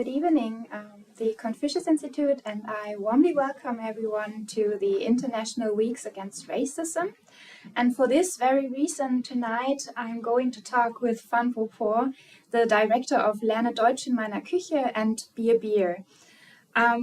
Good evening. The Konfucius-Institut and I warmly welcome everyone to the International Weeks Against Racism. And for this very reason, tonight I'm going to talk with Van Popor, the director of Lerne, Deutsch in meiner Küche and Bier.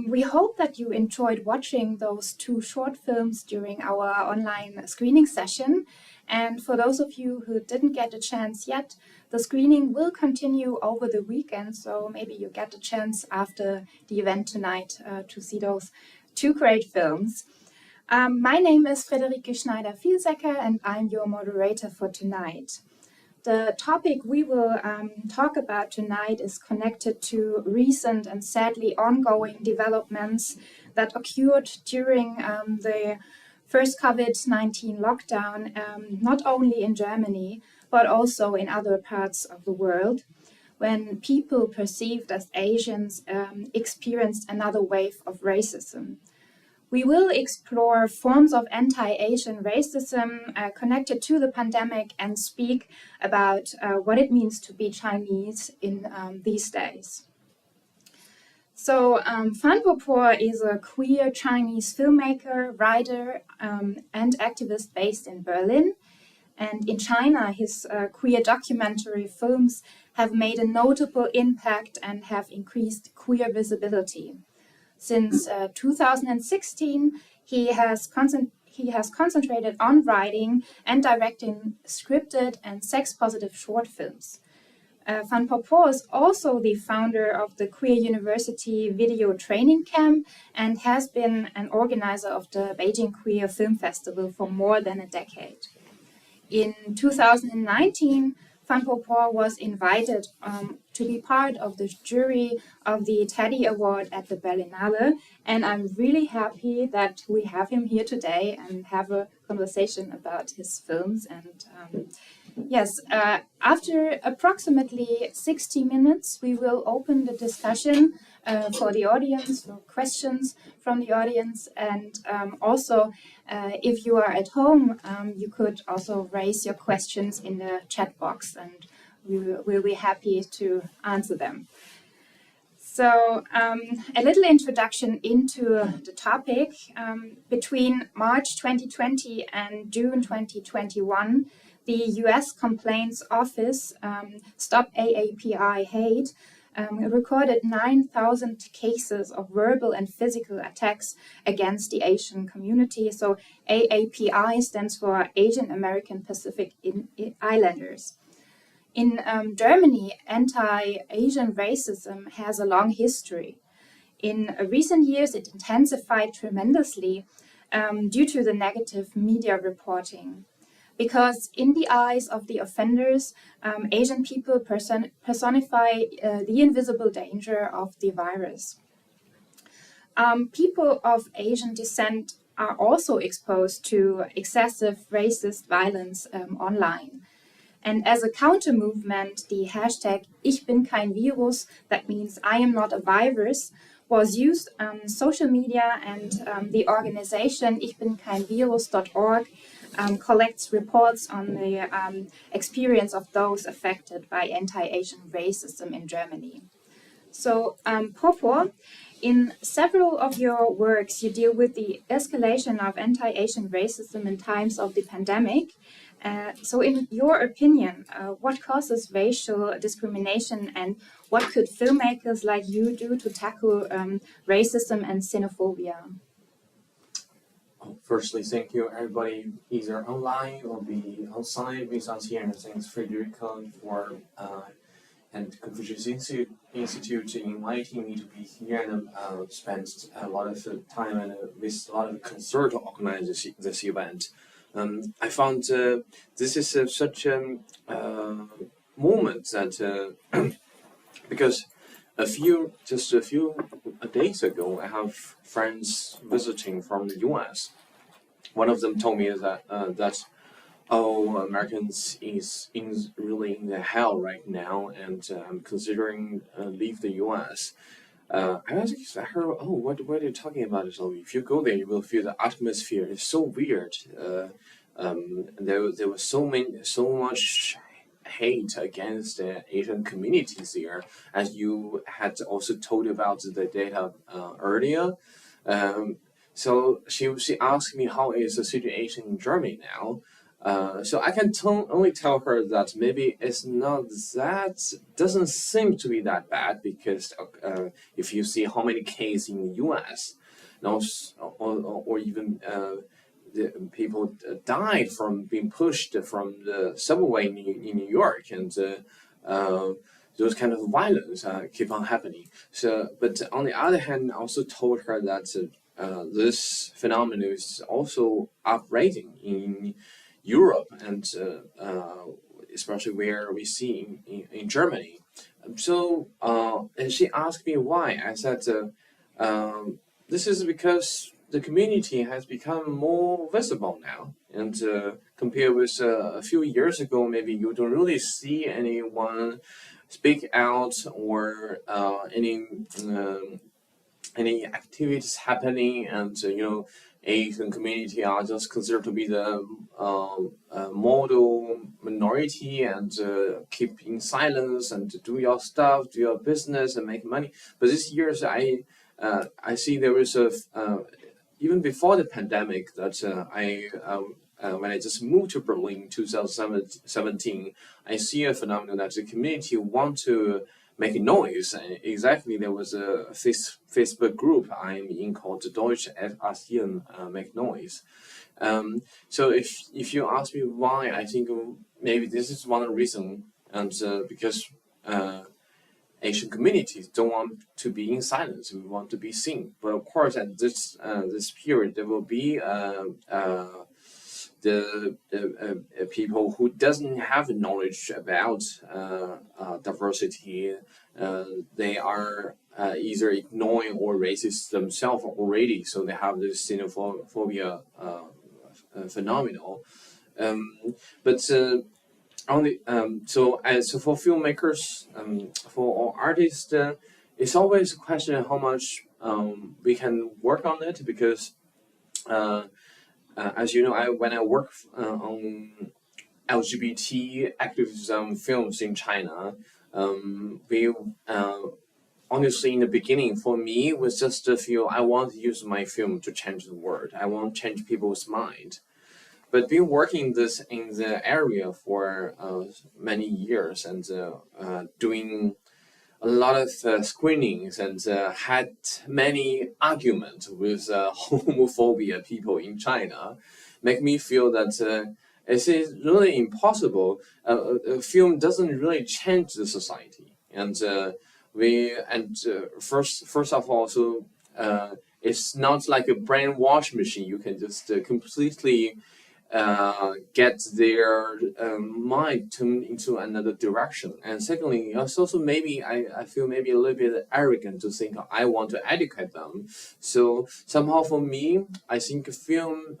We hope that you enjoyed watching those two short films during our online screening session. And for those of you who didn't get a chance yet, the screening will continue over the weekend, so maybe you get a chance after the event tonight to see those two great films. My name is Friederike Schneider-Vielsecker and I'm your moderator for tonight. The topic we will talk about tonight is connected to recent and sadly ongoing developments that occurred during the first COVID-19 lockdown, not only in Germany, but also in other parts of the world, when people perceived as Asians experienced another wave of racism. We will explore forms of anti-Asian racism connected to the pandemic and speak about what it means to be Chinese in these days. So Van Popor is a queer Chinese filmmaker, writer, and activist based in Berlin. And in China, his queer documentary films have made a notable impact and have increased queer visibility. Since 2016, he has concentrated on writing and directing scripted and sex-positive short films. Van Popor is also the founder of the Queer University Video Training Camp and has been an organizer of the Beijing Queer Film Festival for more than a decade. In 2019, Van Popor was invited to be part of the jury of the Teddy Award at the Berlinale, and I'm really happy that we have him here today and have a conversation about his films. And after approximately 60 minutes, we will open the discussion for the audience, for questions from the audience, and also if you are at home, you could also raise your questions in the chat box, and we'll be happy to answer them. So a little introduction into the topic. Between March 2020 and June 2021, the US Complaints Office, Stop AAPI Hate, recorded 9,000 cases of verbal and physical attacks against the Asian community. So AAPI stands for Asian American Pacific Islanders. In Germany, anti-Asian racism has a long history. In recent years, it intensified tremendously due to the negative media reporting. Because in the eyes of the offenders, Asian people personify the invisible danger of the virus. People of Asian descent are also exposed to excessive racist violence online. And as a counter movement, the hashtag Ich bin kein Virus, that means I am not a virus, was used on social media, and the organization ichbinkeinvirus.org collects reports on the experience of those affected by anti-Asian racism in Germany. So, Popor, in several of your works, you deal with the escalation of anti-Asian racism in times of the pandemic. So in your opinion, what causes racial discrimination, and what could filmmakers like you do to tackle racism and xenophobia? Firstly, thank you everybody, either online or be outside with us here. And thanks Friederike for and Konfucius-Institut inviting me to be here and spend a lot of time and with a lot of concern to organize this event. I found this is such a moment that because a few days ago, I have friends visiting from the US. One of them told me that Americans is really in the hell right now, and considering leave the US. I asked her, what are you talking about? So if you go there, you will feel the atmosphere is so weird. There was so much hate against the Asian communities here, as you had also told about the data earlier. So she asked me how is the situation in Germany now. So I can only tell her that maybe it's not that, doesn't seem to be that bad, because if you see how many cases in the US, or even the people died from being pushed from the subway in New York, and those kind of violence keep on happening. So, but on the other hand, I also told her that this phenomenon is also uprising in Europe, and especially where we see in Germany. So and she asked me why. I said this is because the community has become more visible now, and compared with a few years ago, maybe you don't really see anyone speak out, or any activities happening, and Asian community are just considered to be the model minority, and keep in silence and do your stuff, do your business, and make money. But this year, I see there is even before the pandemic, that when I just moved to Berlin in 2017, I see a phenomenon that the community want to make a noise. And exactly, there was a Facebook group I'm in called Deutsch make noise. So if you ask me why, I think maybe this is one reason, and because Asian communities don't want to be in silence. We want to be seen. But of course, at this period, there will be the people who doesn't have knowledge about diversity. They are either ignoring or racist themselves already, so they have this xenophobia phenomenon. But so for filmmakers, for all artists, it's always a question of how much we can work on it, because as you know, when I work on LGBT activism films in China, we honestly, in the beginning, for me, was just to feel I want to use my film to change the world. I want to change people's mind. But been working this in the area for many years, and doing a lot of screenings, and had many arguments with homophobia people in China, make me feel that it is really impossible. A film doesn't really change the society, and first of all, so it's not like a brainwash machine. You can just completely get their mind tuned into another direction. And secondly, also maybe I feel maybe a little bit arrogant to think I want to educate them. So somehow for me, I think film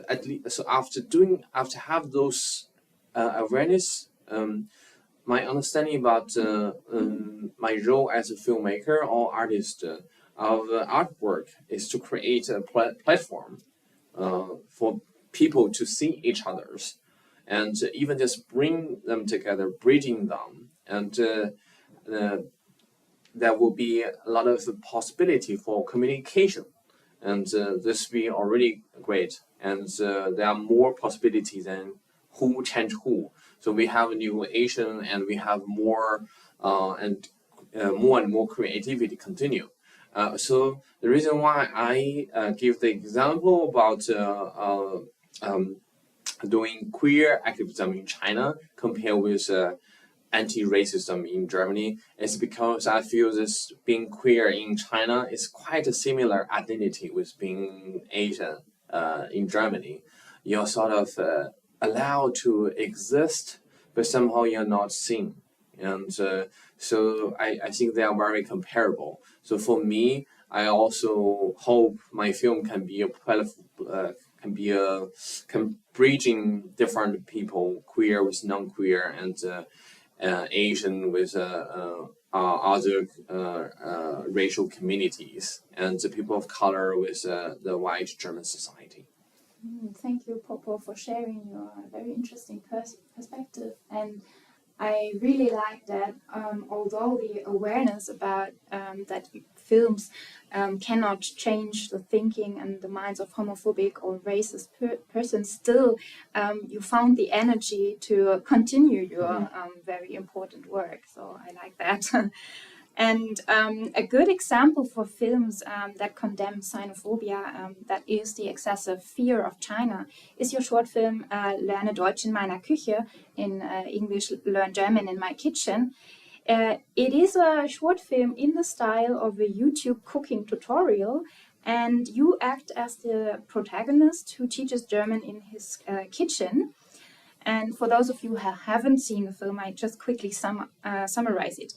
at least, so after have those awareness, my understanding about my role as a filmmaker or artist of artwork is to create a platform for people to see each other's, and even just bring them together, bridging them, and there will be a lot of possibility for communication, and this will be already great, and there are more possibilities than who change who. So we have a new Asian, and we have more and more creativity continue. So the reason why I give the example about doing queer activism in China compared with anti-racism in Germany is because I feel this being queer in China is quite a similar identity with being Asian in Germany. You're sort of allowed to exist, but somehow you're not seen. And so I think they are very comparable. So for me, I also hope my film can be can bridging different people, queer with non-queer, and Asian with other racial communities, and the people of color with the white German society. Thank you, Popo, for sharing your very interesting perspective. And I really like that although the awareness about that films cannot change the thinking and the minds of homophobic or racist persons, still you found the energy to continue your very important work. So I like that. And a good example for films that condemn xenophobia, that is the excessive fear of China, is your short film Lerne Deutsch in meiner Küche, in English Learn German in my kitchen. It is a short film in the style of a YouTube cooking tutorial, and you act as the protagonist who teaches German in his kitchen. And for those of you who haven't seen the film, I just quickly summarize it.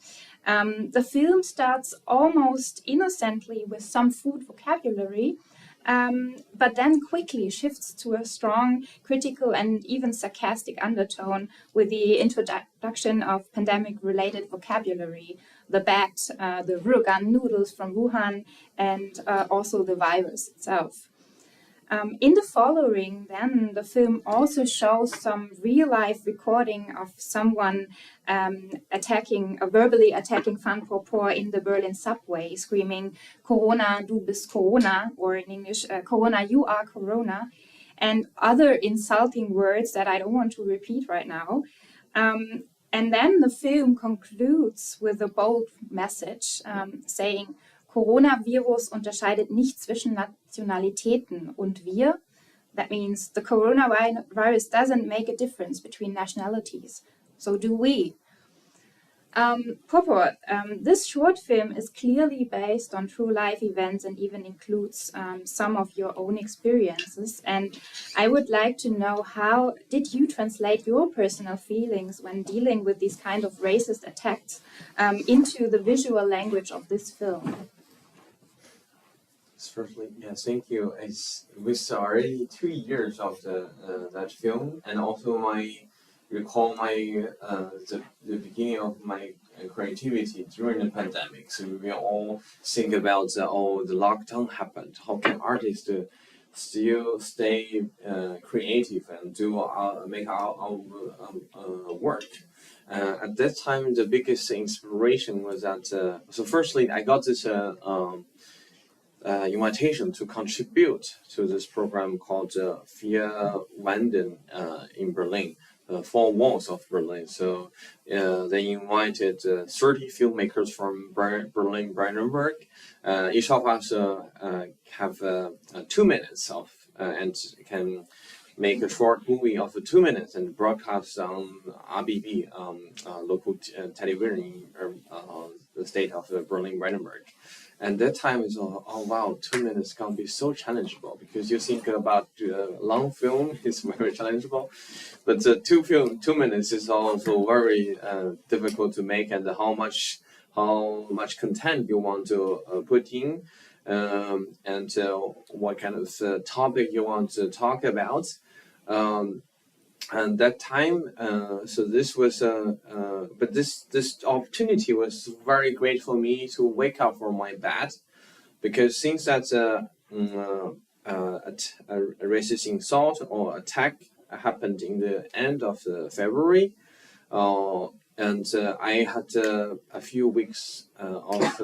The film starts almost innocently with some food vocabulary, but then quickly shifts to a strong critical and even sarcastic undertone with the introduction of pandemic-related vocabulary, the bat, the rugan noodles from Wuhan, and also the virus itself. In the following, then, the film also shows some real-life recording of someone verbally attacking Fan Por in the Berlin subway, screaming, "Corona, du bist Corona," or in English, "Corona, you are Corona," and other insulting words that I don't want to repeat right now. And then the film concludes with a bold message saying, Coronavirus unterscheidet nicht zwischen Nationalitäten und wir. That means the coronavirus doesn't make a difference between nationalities. So do we. Popo, this short film is clearly based on true life events and even includes some of your own experiences. And I would like to know, how did you translate your personal feelings when dealing with these kind of racist attacks into the visual language of this film? Firstly, yeah, thank you. It was already 2 years of that film, and also recall the beginning of my creativity during the pandemic. So we all think about the lockdown happened. How can artists still stay creative and make our work? At that time, the biggest inspiration was that. So firstly, I got this. Invitation to contribute to this program called Vier Wände in Berlin, Four Walls of Berlin. So they invited 30 filmmakers from Berlin, Brandenburg. Each of us have 2 minutes and can make a short movie of 2 minutes and broadcast on RBB, local television in the state of Berlin, Brandenburg. And that time is, wow, 2 minutes can be so challengeable, because you think about long film is very challengeable, but 2 minutes is also very difficult to make, and how much content you want to put in, and what kind of topic you want to talk about. And that time, so this was, but this opportunity was very great for me to wake up from my bed, because since that a racist insult or attack happened in the end of February, and I had a few weeks of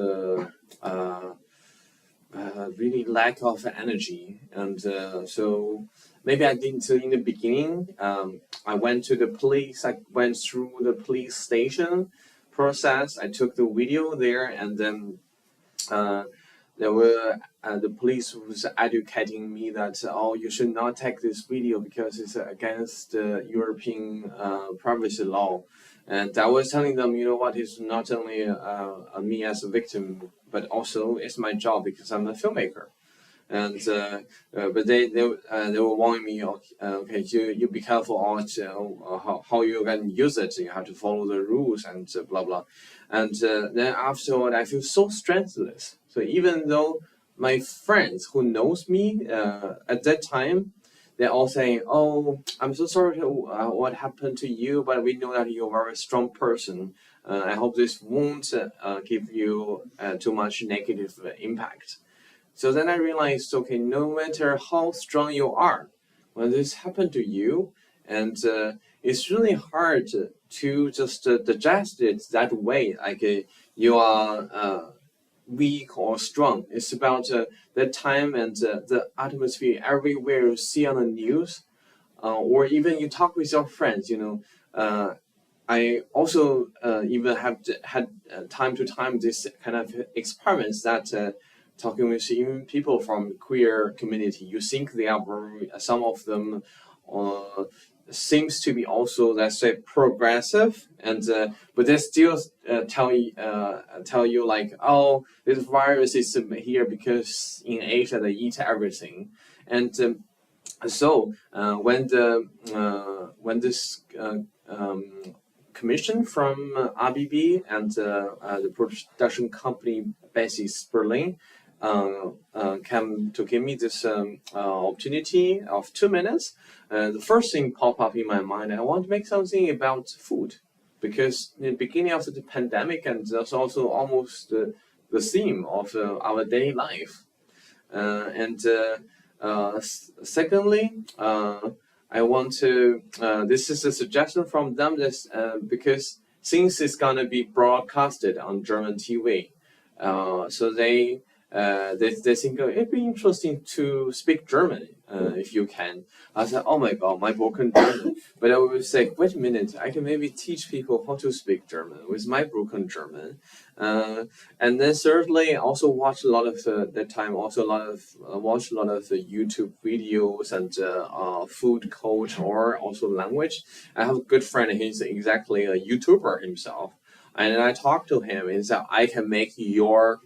really lack of energy, and so. Maybe I didn't in the beginning. I went to the police. I went through the police station process. I took the video there, and then there were the police was educating me that you should not take this video because it's against European privacy law. And I was telling them, you know what, it's not only me as a victim, but also it's my job because I'm a filmmaker. And but they were warning me, okay, you be careful on how you can use it. You have to follow the rules and blah blah. And then afterward, I feel so strengthless. So even though my friends who knows me at that time, they're all saying, "Oh, I'm so sorry to what happened to you, but we know that you're a very strong person. I hope this won't give you too much negative impact." So then I realized, okay, no matter how strong you are, when this happened to you, and it's really hard to just digest it that way, like you are weak or strong. It's about the time and the atmosphere everywhere you see on the news, or even you talk with your friends. I also even have had time to time this kind of experiments that talking with even people from queer community, you think they are some of them seems to be also, let's say, progressive, and but they still tell you like, oh, this virus is here because in Asia they eat everything, and so when this commission from RBB and the production company basis Berlin came to give me this opportunity of 2 minutes. The first thing popped up in my mind, I want to make something about food, because in the beginning of the pandemic, and that's also almost the theme of our daily life. Secondly, I want to, this is a suggestion from them, because since it's going to be broadcasted on German TV, so they think it'd be interesting to speak German if you can. I said, oh my God, my broken German. But I would say, wait a minute, I can maybe teach people how to speak German with my broken German. And then thirdly, I also watched a lot of watched a lot of YouTube videos and food culture or also language. I have a good friend, he's exactly a YouTuber himself. And I talked to him and said, I can make your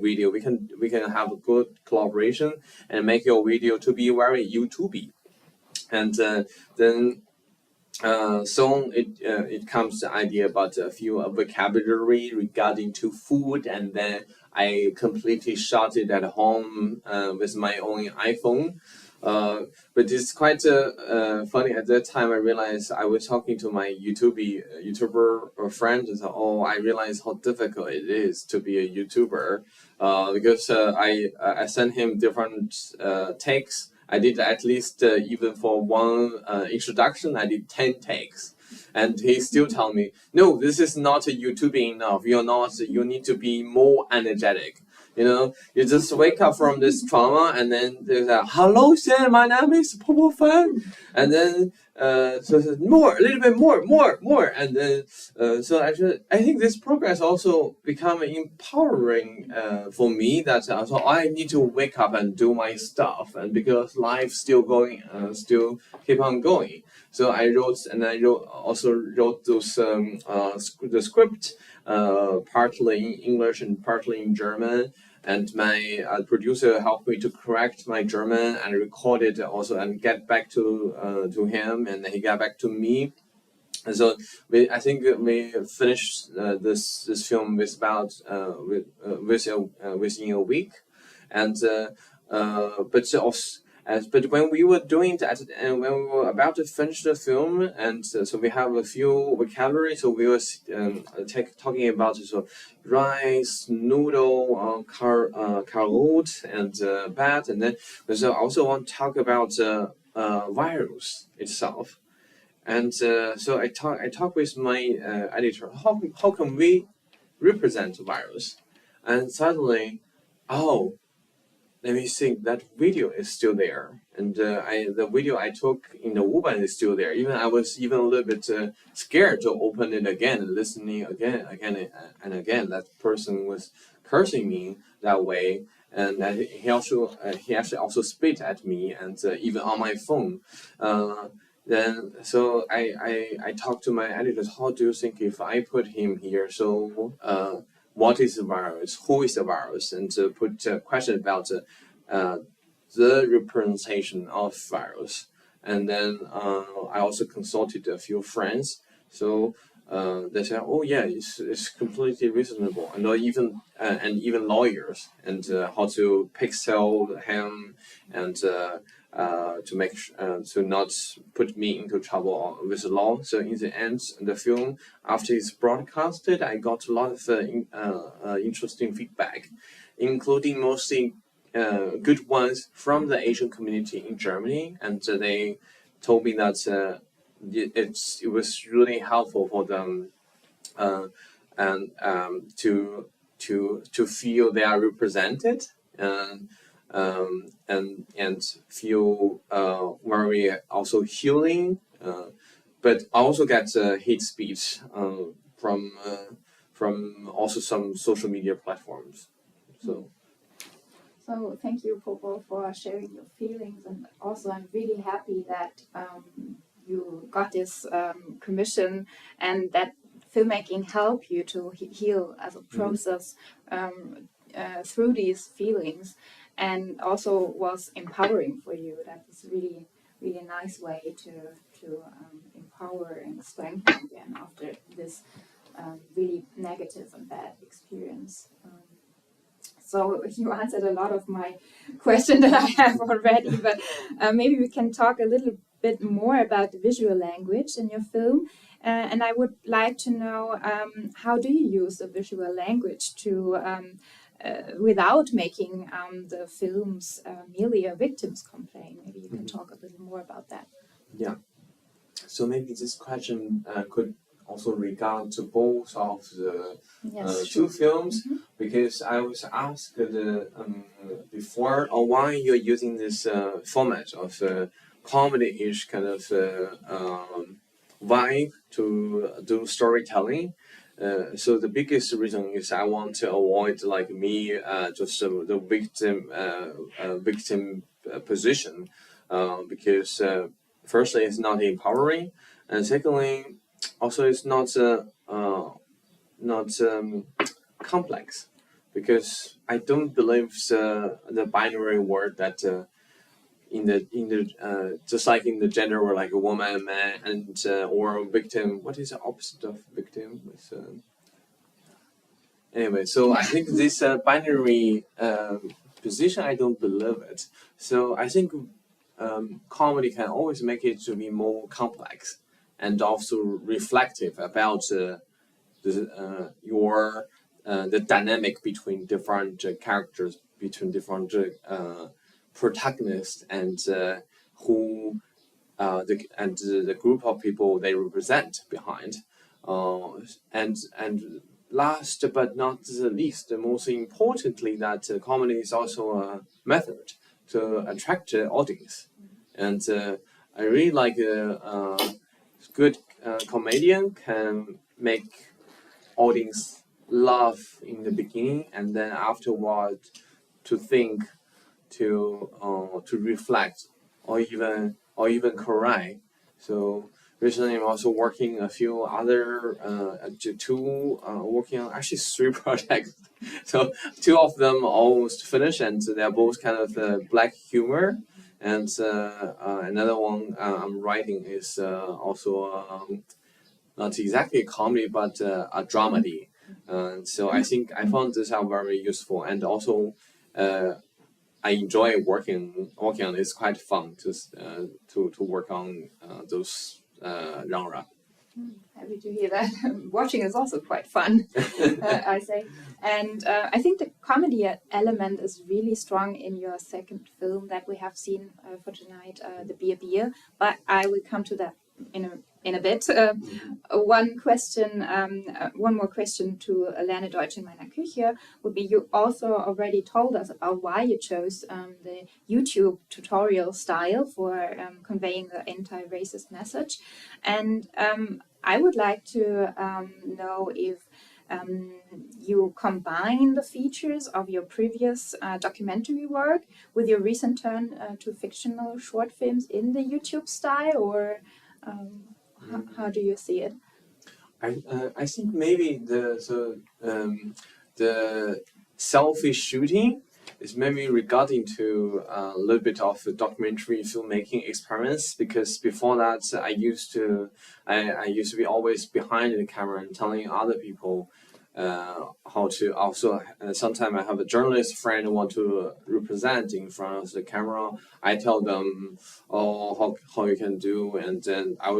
video. We can have a good collaboration and make your video to be very YouTubey. And then so it comes the idea about a few vocabulary regarding to food, and then I completely shot it at home with my own iPhone. But it's quite funny. At that time, I realized I was talking to my YouTuber friend and said, oh, I realized how difficult it is to be a YouTuber, because I sent him different takes. I did at least, even for one introduction, I did 10 takes. And he still tell me, no, this is not YouTubing enough. You need to be more energetic. You just wake up from this trauma, and then there's a hello, sir, my name is Popo Fan, and then so more, a little bit more, and then so actually I think this progress also become empowering for me, that so I need to wake up and do my stuff, and because life still going, still keep on going. So I also wrote those the script partly in English and partly in German. And my producer helped me to correct my German and record it also and get back to him, and he got back to me. And so I think we finished this film with about within a week, and but when we were doing that, and when we were about to finish the film, and so we have a few vocabulary, so we were talking about rice, noodle, carrot, and bat, and then we also want to talk about virus itself. And so I talk with my editor, how can we represent virus? And suddenly, oh, let me think, that video is still there, and the video I took in the U-Bahn is still there. I was even a little bit scared to open it again and listening again and again. That person was cursing me that way, and he actually also spit at me, and even on my phone. Then so I talked to my editors. How do you think if I put him here? So what is the virus? Who is the virus? And to put a question about the representation of virus. And then I also consulted a few friends. So they said, oh yeah, it's completely reasonable. And even lawyers, and how to pixel him, and to make to not put me into trouble with the law. So in the end, the film, after it's broadcasted, I got a lot of interesting feedback, including mostly good ones from the Asian community in Germany, and they told me that it was really helpful for them, and to feel they are represented, and feel very also healing, but I also get hate speech from also some social media platforms. So thank you, Popo, for sharing your feelings, and also I'm really happy that you got this commission, and that filmmaking helped you to heal as a process through these feelings, and also was empowering for you. That was really a nice way to empower and strengthen again after this really negative and bad experience. So you answered a lot of my questions that I have already, but maybe we can talk a little bit more about the visual language in your film. And I would like to know, how do you use the visual language to, without making the films merely a victim's complaint? Maybe you can talk a little more about that. Yeah. So maybe this question could also regard to both of the two films, because I was asked before why you're using this format of comedy-ish kind of vibe to do storytelling. So the biggest reason is I want to avoid like me just the victim position, because firstly it's not empowering, and secondly also it's not complex, because I don't believe the binary word that in the just like in the gender or like a woman, man, and or a victim. What is the opposite of victim? Anyway, so I think this binary position, I don't believe it. So I think comedy can always make it to be more complex and also reflective about the dynamic between different characters, between different protagonists, and who the group of people they represent behind, and last but not the least, most importantly, that comedy is also a method to attract the audience, and I really like a good comedian can make audience laugh in the beginning, and then afterward to think, to reflect, or even cry. So recently I'm also working a few other working on actually 3 projects. So 2 of them almost finished, and they're both kind of black humor. And another one I'm writing is also not exactly a comedy, but a dramedy. So I think I found this out very useful, and also I enjoy working on it. It's quite fun to work on those genre. Happy to hear that. Watching is also quite fun, I say. And I think the comedy element is really strong in your second film that we have seen for tonight, the Beer. But I will come to that in a bit. One more question to Lerne, Deutsch in meiner Küche would be, you also already told us about why you chose the YouTube tutorial style for conveying the anti-racist message. And I would like to know if you combine the features of your previous documentary work with your recent turn to fictional short films in the YouTube style, or how do you see it? I think maybe the selfish shooting is maybe regarding to a little bit of a documentary filmmaking experience, because before that I used to be always behind the camera and telling other people how to. Also sometimes I have a journalist friend who want to represent in front of the camera. I tell them how you can do, and then I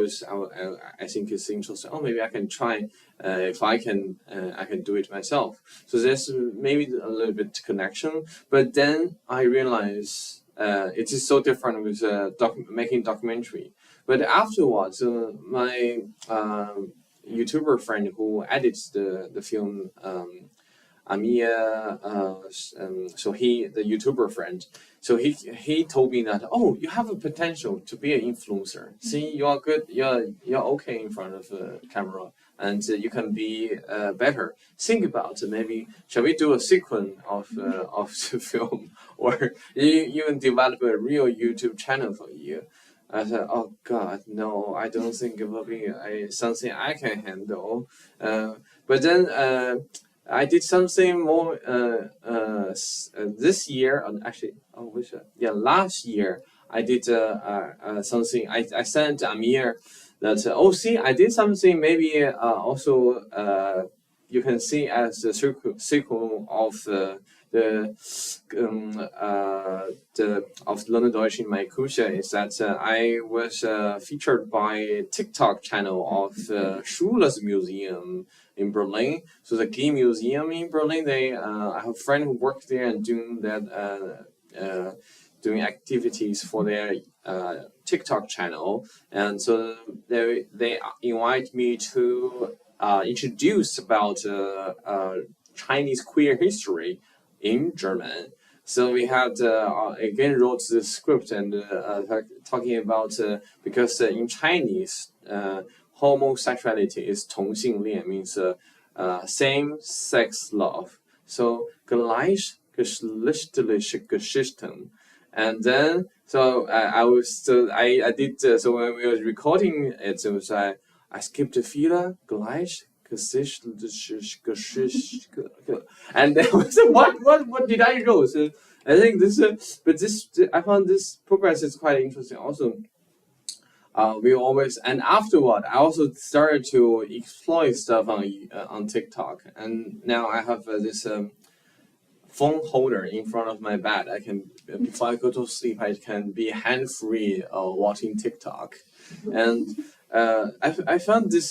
think it's interesting. Oh, maybe I can try. If I can do it myself. So there's maybe a little bit connection, but then I realize it is so different with making documentary, but afterwards, my YouTuber friend who edits the film, Amir, so the YouTuber friend, so he told me that, oh, you have a potential to be an influencer. See, you are good, you're okay in front of the camera, and you can be better. Think about maybe, shall we do a sequence of the film, or you can develop a real YouTube channel for you. I said, oh God, no, I don't think it will be something I can handle. But then I did something more this year, actually, last year, I did something, I sent Amir that, see, I did something maybe also you can see as the sequel of of Lerne Deutsch in my Küche is that I was featured by TikTok channel of Schuler's Museum in Berlin. So the Gay Museum in Berlin, I have a friend who worked there and doing that doing activities for their TikTok channel, and so they invite me to introduce about Chinese queer history in German. So we had again wrote the script and talking about because in Chinese homosexuality is 同性恋 means same-sex love. So gleichgeschlechtliche Geschichten. And then so I did so when we were recording it was I skipped a filler gleich. And then what did I wrote? So I think this I found this progress is quite interesting. Also, we always, and afterward I also started to exploit stuff on TikTok, and now I have this phone holder in front of my bed. I can, before I go to sleep, I can be hand-free watching TikTok, and I found this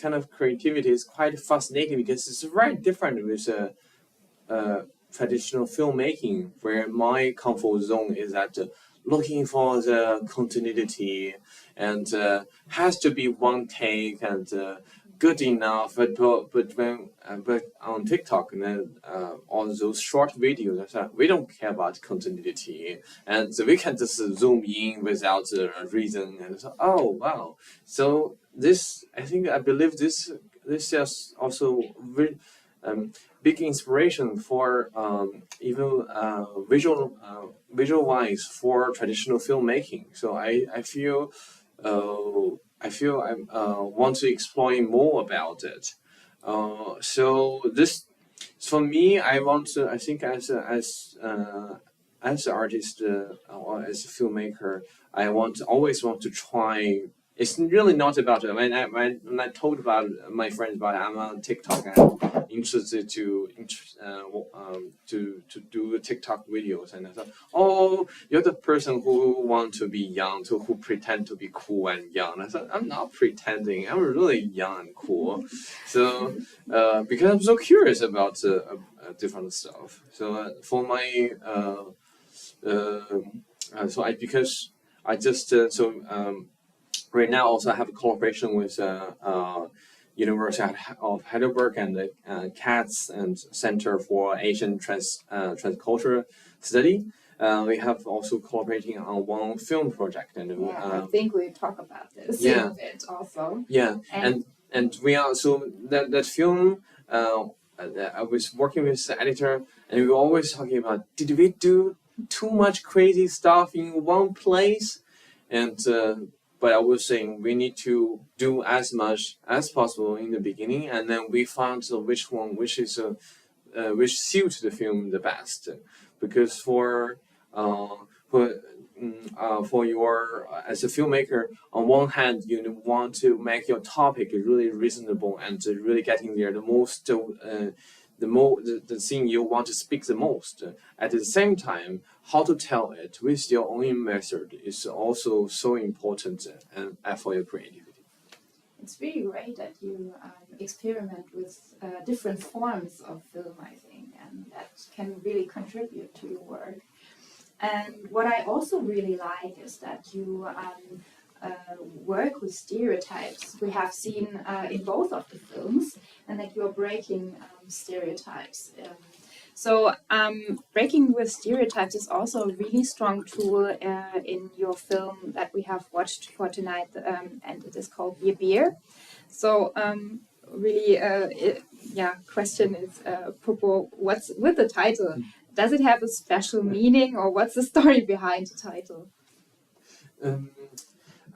kind of creativity is quite fascinating because it's very different with traditional filmmaking, where my comfort zone is that looking for the continuity and has to be one take and good enough, but on TikTok and then on those short videos, we don't care about continuity, and so we can just zoom in without a reason, and so, oh wow, so this I believe this is also big inspiration for even visualize for traditional filmmaking. So I feel I want to explore more about it. So this, for me, I think as an artist or as a filmmaker, I always want to try. It's really not about it. When I told about my friends about it, I'm on TikTok and interested to do TikTok videos, and I thought, oh, you're the person who want to be young, who pretend to be cool and young. I thought, I'm not pretending. I'm really young and cool. So because I'm so curious about different stuff. So for my right now, also I have a collaboration with University of Heidelberg and the CATS and Center for Asian Transcultural Study. We have also collaborating on one film project, and I think we talk about this in a bit also. Yeah, and we are so that film. I was working with the editor, and we were always talking about, did we do too much crazy stuff in one place? And but I was saying we need to do as much as possible in the beginning, and then we found which suits the film the best. Because for your as a filmmaker, on one hand you want to make your topic really reasonable and really getting there the thing you want to speak the most. At the same time, how to tell it with your own method is also so important for your creativity. It's really great that you experiment with different forms of film, I think, and that can really contribute to your work. And what I also really like is that you work with stereotypes we have seen in both of the films, and that you're breaking stereotypes. So breaking with stereotypes is also a really strong tool in your film that we have watched for tonight, and it is called IWGR. So really, question is, Popo, what's with the title? Does it have a special meaning, or what's the story behind the title?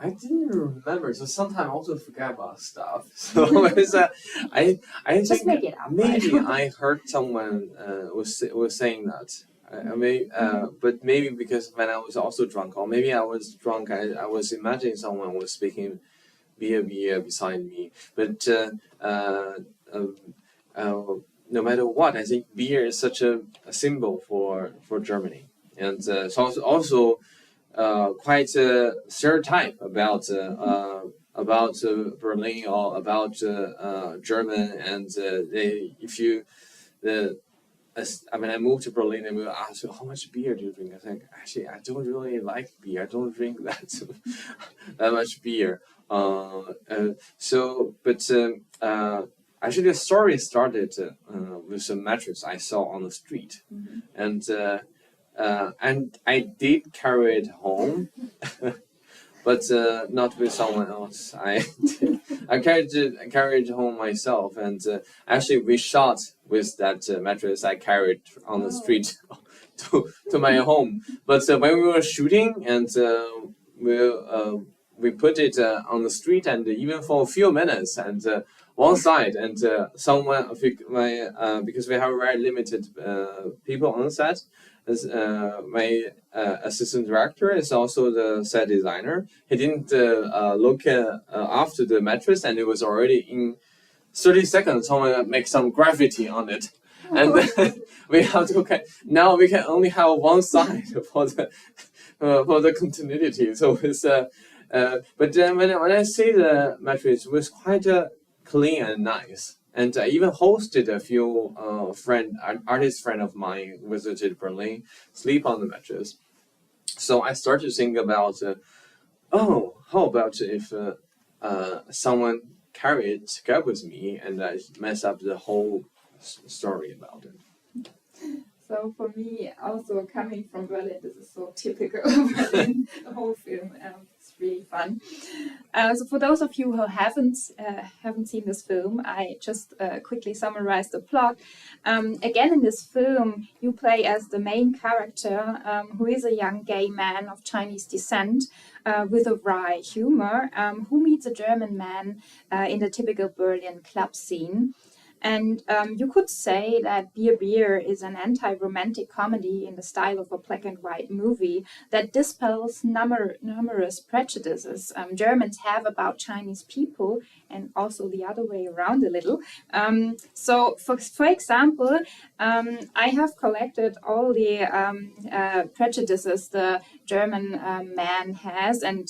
I didn't remember, so sometimes I also forget about stuff. So it's, I Just think make it up. maybe Right? I heard someone was saying that. But maybe because when I was also drunk, or maybe I was drunk, I was imagining someone was speaking beer beside me. But no matter what, I think beer is such a symbol for Germany, and it's also quite a stereotype about Berlin or about German, and when I moved to Berlin, and we were asked, how much beer do you drink? I think, actually, I don't really like beer. I don't drink that much beer. Actually, the story started with a mattress I saw on the street, and I did carry it home, but not with someone else. I carried it home myself, and actually we shot with that mattress I carried on the street to my home. But when we were shooting, and we put it on the street, and even for a few minutes, and one side, and someone because we have very limited people on set. As my assistant director is also the set designer. He didn't look after the mattress, and it was already in 30 seconds. Someone make some graffiti on it, and then we have to. Now we can only have one side for the continuity. So it's but then when I see the mattress, it was quite clean and nice. And I even hosted a few artist friend of mine visited Berlin, sleep on the mattress. So I started to think about, how about if someone carry it together with me, and I mess up the whole story about it. So for me, also coming from Berlin, this is so typical of Berlin, the whole film. It's really fun. So for those of you who haven't seen this film, I just quickly summarize the plot. Again, in this film, you play as the main character, who is a young gay man of Chinese descent with a wry humor, who meets a German man in the typical Berlin club scene. And you could say that Beer is an anti-romantic comedy in the style of a black and white movie that dispels numerous prejudices Germans have about Chinese people, and also the other way around a little. So, for example, I have collected all the prejudices the German man has, and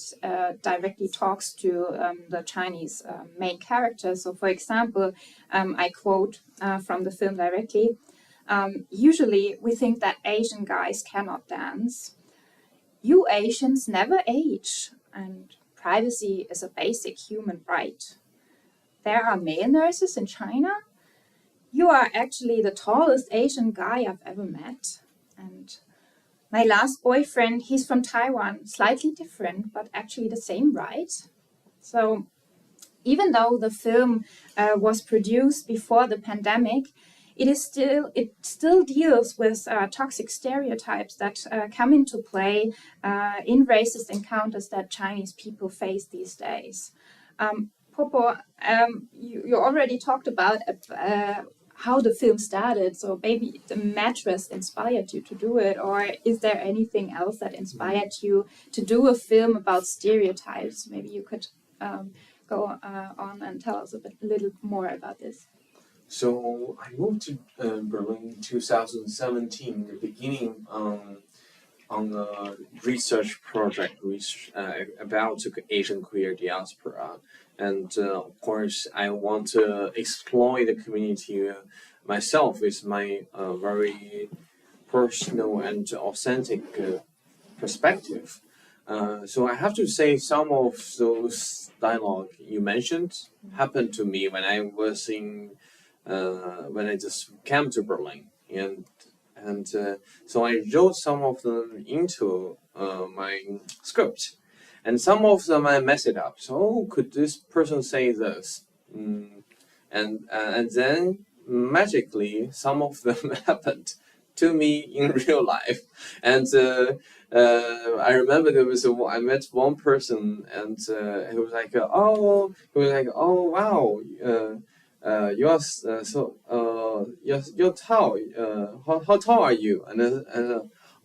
directly talks to the Chinese main character. So, for example, I quote from the film directly, usually we think that Asian guys cannot dance. You Asians never age, and privacy is a basic human right. There are male nurses in China. You are actually the tallest Asian guy I've ever met. And my last boyfriend, he's from Taiwan, slightly different, but actually the same, right? So even though the film was produced before the pandemic, it still deals with toxic stereotypes that come into play in racist encounters that Chinese people face these days. Popo, you already talked about how the film started, so maybe the mattress inspired you to do it, or is there anything else that inspired you to do a film about stereotypes? Maybe you could go on and tell us a little more about this. So I moved to Berlin in 2017, the beginning on a research project about Asian queer diaspora. And of course, I want to explore the community myself with my very personal and authentic perspective. So I have to say some of those dialogue you mentioned happened to me when I was when I just came to Berlin, and so I wrote some of them into my script, and some of them I messed it up. So could this person say this? And then magically some of them happened to me in real life, and I remember I met one person, and he was like, oh wow, you are you're tall. How tall are you? And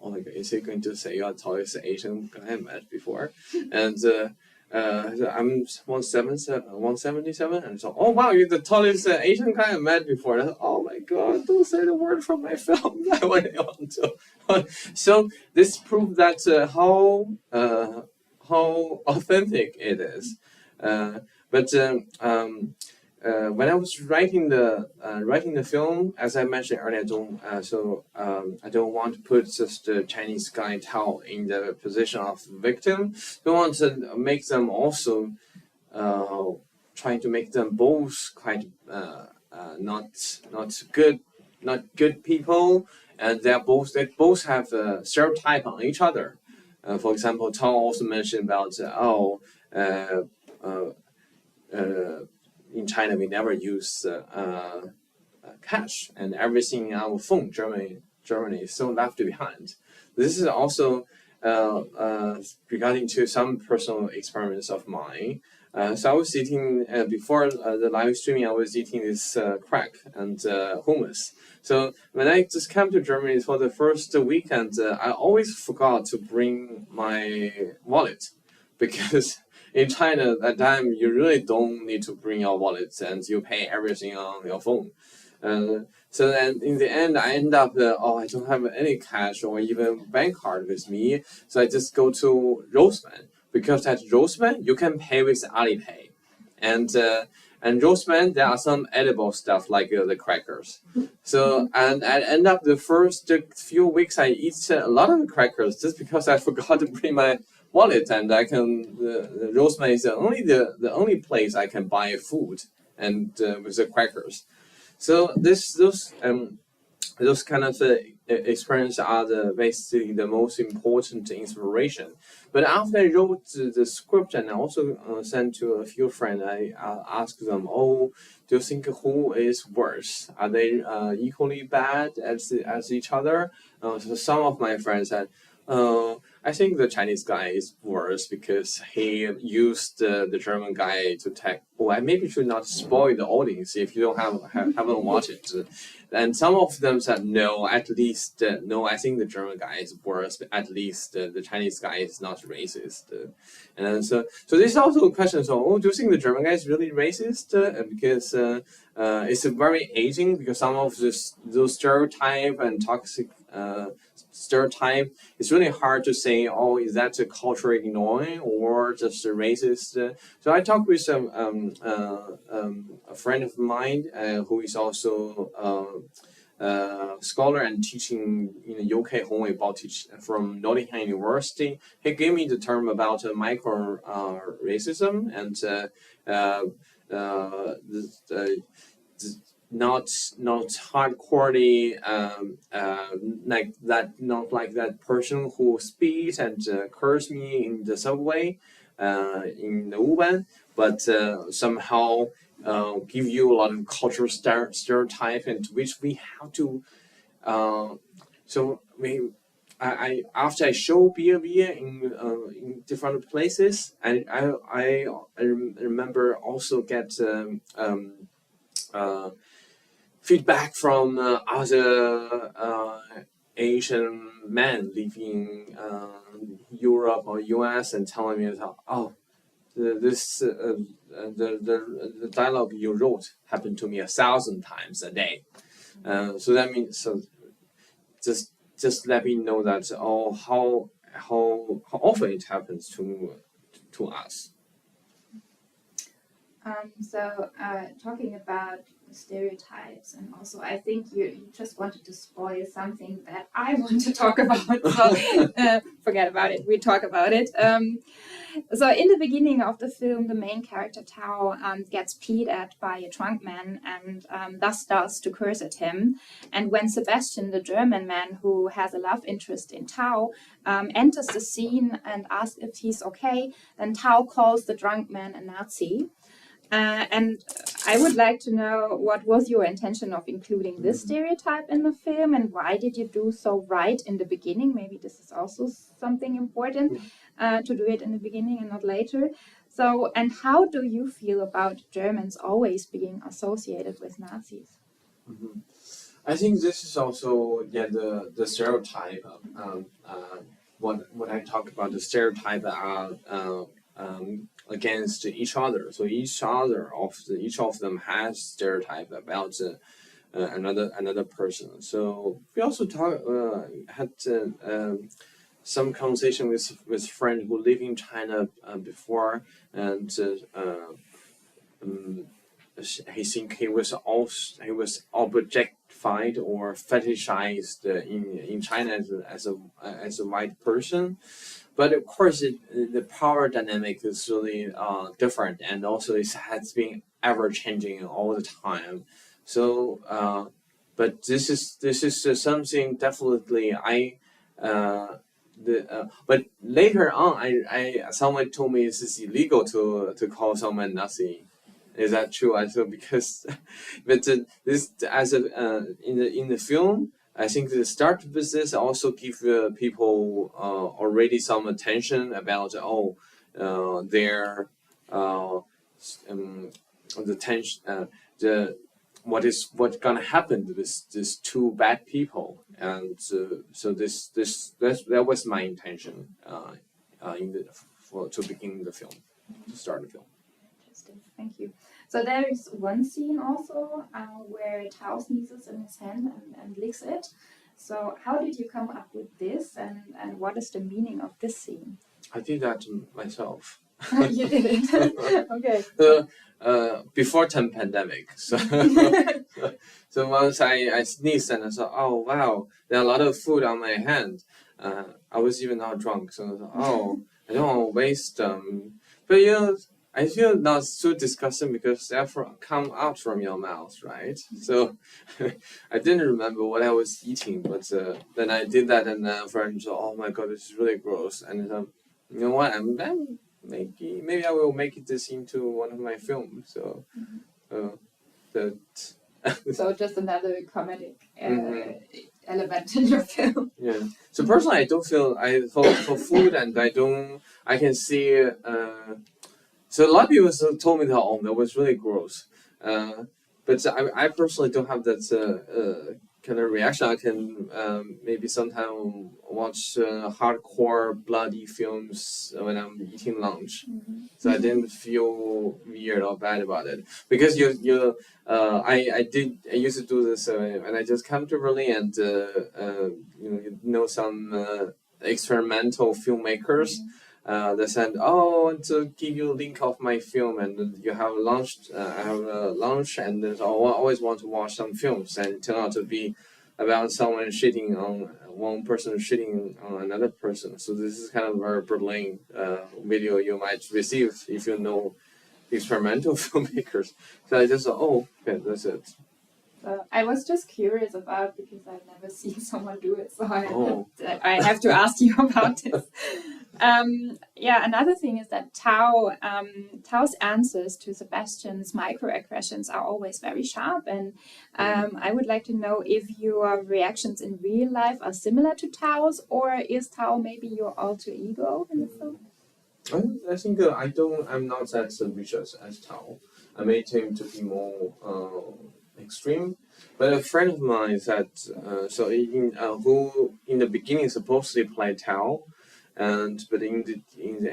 oh my God, is he going to say you're the tallest Asian guy I met before? And I'm 177, and so, oh wow, you're the tallest Asian guy I met before. And, oh my God, don't say the word from my film. I went on to. So this proved that how authentic it is. But when I was writing the film, as I mentioned earlier, I don't want to put just the Chinese guy Tao in the position of victim. I want to make them also trying to make them both quite not good people, and they both have a stereotype on each other. For example, Tao also mentioned about in China, we never use cash, and everything on our phone. Germany is so left behind. This is also regarding to some personal experiments of mine. So I was eating before the live streaming. I was eating this crack and hummus. So when I just came to Germany for the first weekend, I always forgot to bring my wallet, because in China, at that time, you really don't need to bring your wallet, and you pay everything on your phone. So then in the end, I end up, I don't have any cash or even bank card with me. So I just go to Roseman, because at Roseman, you can pay with Alipay. And Roseman, there are some edible stuff like the crackers. So, and I end up the first few weeks, I eat a lot of crackers just because I forgot to bring my wallet, and I can the Roseman is the only place I can buy food and with the crackers. So those kind of experiences are basically the most important inspiration. But after I wrote the script and I also sent to a few friends, I asked them, oh, do you think who is worse? Are they equally bad as each other? So some of my friends said, I think the Chinese guy is worse because he used the German guy to tag. Oh, I maybe should not spoil the audience if you don't haven't watched it. And some of them said no. At least no. I think the German guy is worse. But at least the Chinese guy is not racist. And so this is also a question. So, do you think the German guy is really racist? Because it's very aging. Because some of those stereotype and toxic stereotype, it's really hard to say, oh, is that a cultural ignoring or just a racist? So I talked with a friend of mine who is also a scholar and teaching in the UK, from Nottingham University. He gave me the term about micro racism and not hardcorely like that, not like that person who speaks and curse me in the subway in the U-Bahn, but somehow give you a lot of cultural stereotype, and which we have to I after I show beer in different places, I remember also get feedback from other Asian men living Europe or US and telling me, oh, the dialogue you wrote happened to me 1,000 times a day. So that means just let me know that how often it happens to us. So talking about stereotypes, and also I think you just wanted to spoil something that I want to talk about, so forget about it, we talk about it. So in the beginning of the film, the main character Tao gets peed at by a drunk man and thus starts to curse at him. And when Sebastian, the German man who has a love interest in Tao, enters the scene and asks if he's okay, then Tao calls the drunk man a Nazi. And I would like to know, what was your intention of including this stereotype in the film, and why did you do so right in the beginning? Maybe this is also something important, to do it in the beginning and not later. So, and how do you feel about Germans always being associated with Nazis? Mm-hmm. I think this is also the stereotype. What I talked about, the stereotype against each other. So each of them has stereotype about another person. So we also had some conversation with friend who live in China before, and he think he was objectified or fetishized in China as a white person. But of course, the power dynamic is really different, and also it has been ever changing all the time. So, but this is something definitely but later on, someone told me this is illegal to call someone Nazi. Is that true? I thought because, but this as in the film. I think the start of this also give people already some attention about their the tension what's gonna happen to this two bad people, and so that was my intention to begin the film, to start the film. Interesting, thank you. So there is one scene also where Tao sneezes in his hand and licks it. So how did you come up with this, and what is the meaning of this scene? I did that myself. You did it? Okay. Before the pandemic. So, so once I sneezed and I thought, oh wow, there are a lot of food on my hand. I was even not drunk, so I thought, oh, I don't want to waste them. But I feel not so disgusting because they come out from your mouth, right? So I didn't remember what I was eating, but then I did that, and a friend said, "Oh my God, this is really gross." And you know what? Maybe I will make this into one of my films. So so just another comedic element in your film. Yeah. So personally, I don't feel for food, and I can see. So a lot of people told me that was really gross, but I personally don't have that kind of reaction. I can maybe sometimes watch hardcore bloody films when I'm eating lunch, so I didn't feel weird or bad about it, because I used to do this when I just come to Berlin, and some experimental filmmakers. They said, "Oh, I want to give you a link of my film, and you have lunch. I have lunch, and I always want to watch some films." And it turned out to be about someone shitting on one person, shitting on another person. So this is kind of a Berlin video you might receive if you know experimental filmmakers. So I just thought, oh, okay, that's it. I was just curious about, because I've never seen someone do it, so I have to ask you about this. Another thing is that Tao's answers to Sebastian's microaggressions are always very sharp, and I would like to know if your reactions in real life are similar to Tao's, or is Tao maybe your alter ego in the film? I think I'm not that vicious as Tao. I made him to be more extreme, but a friend of mine said who in the beginning supposedly played Tao, but in the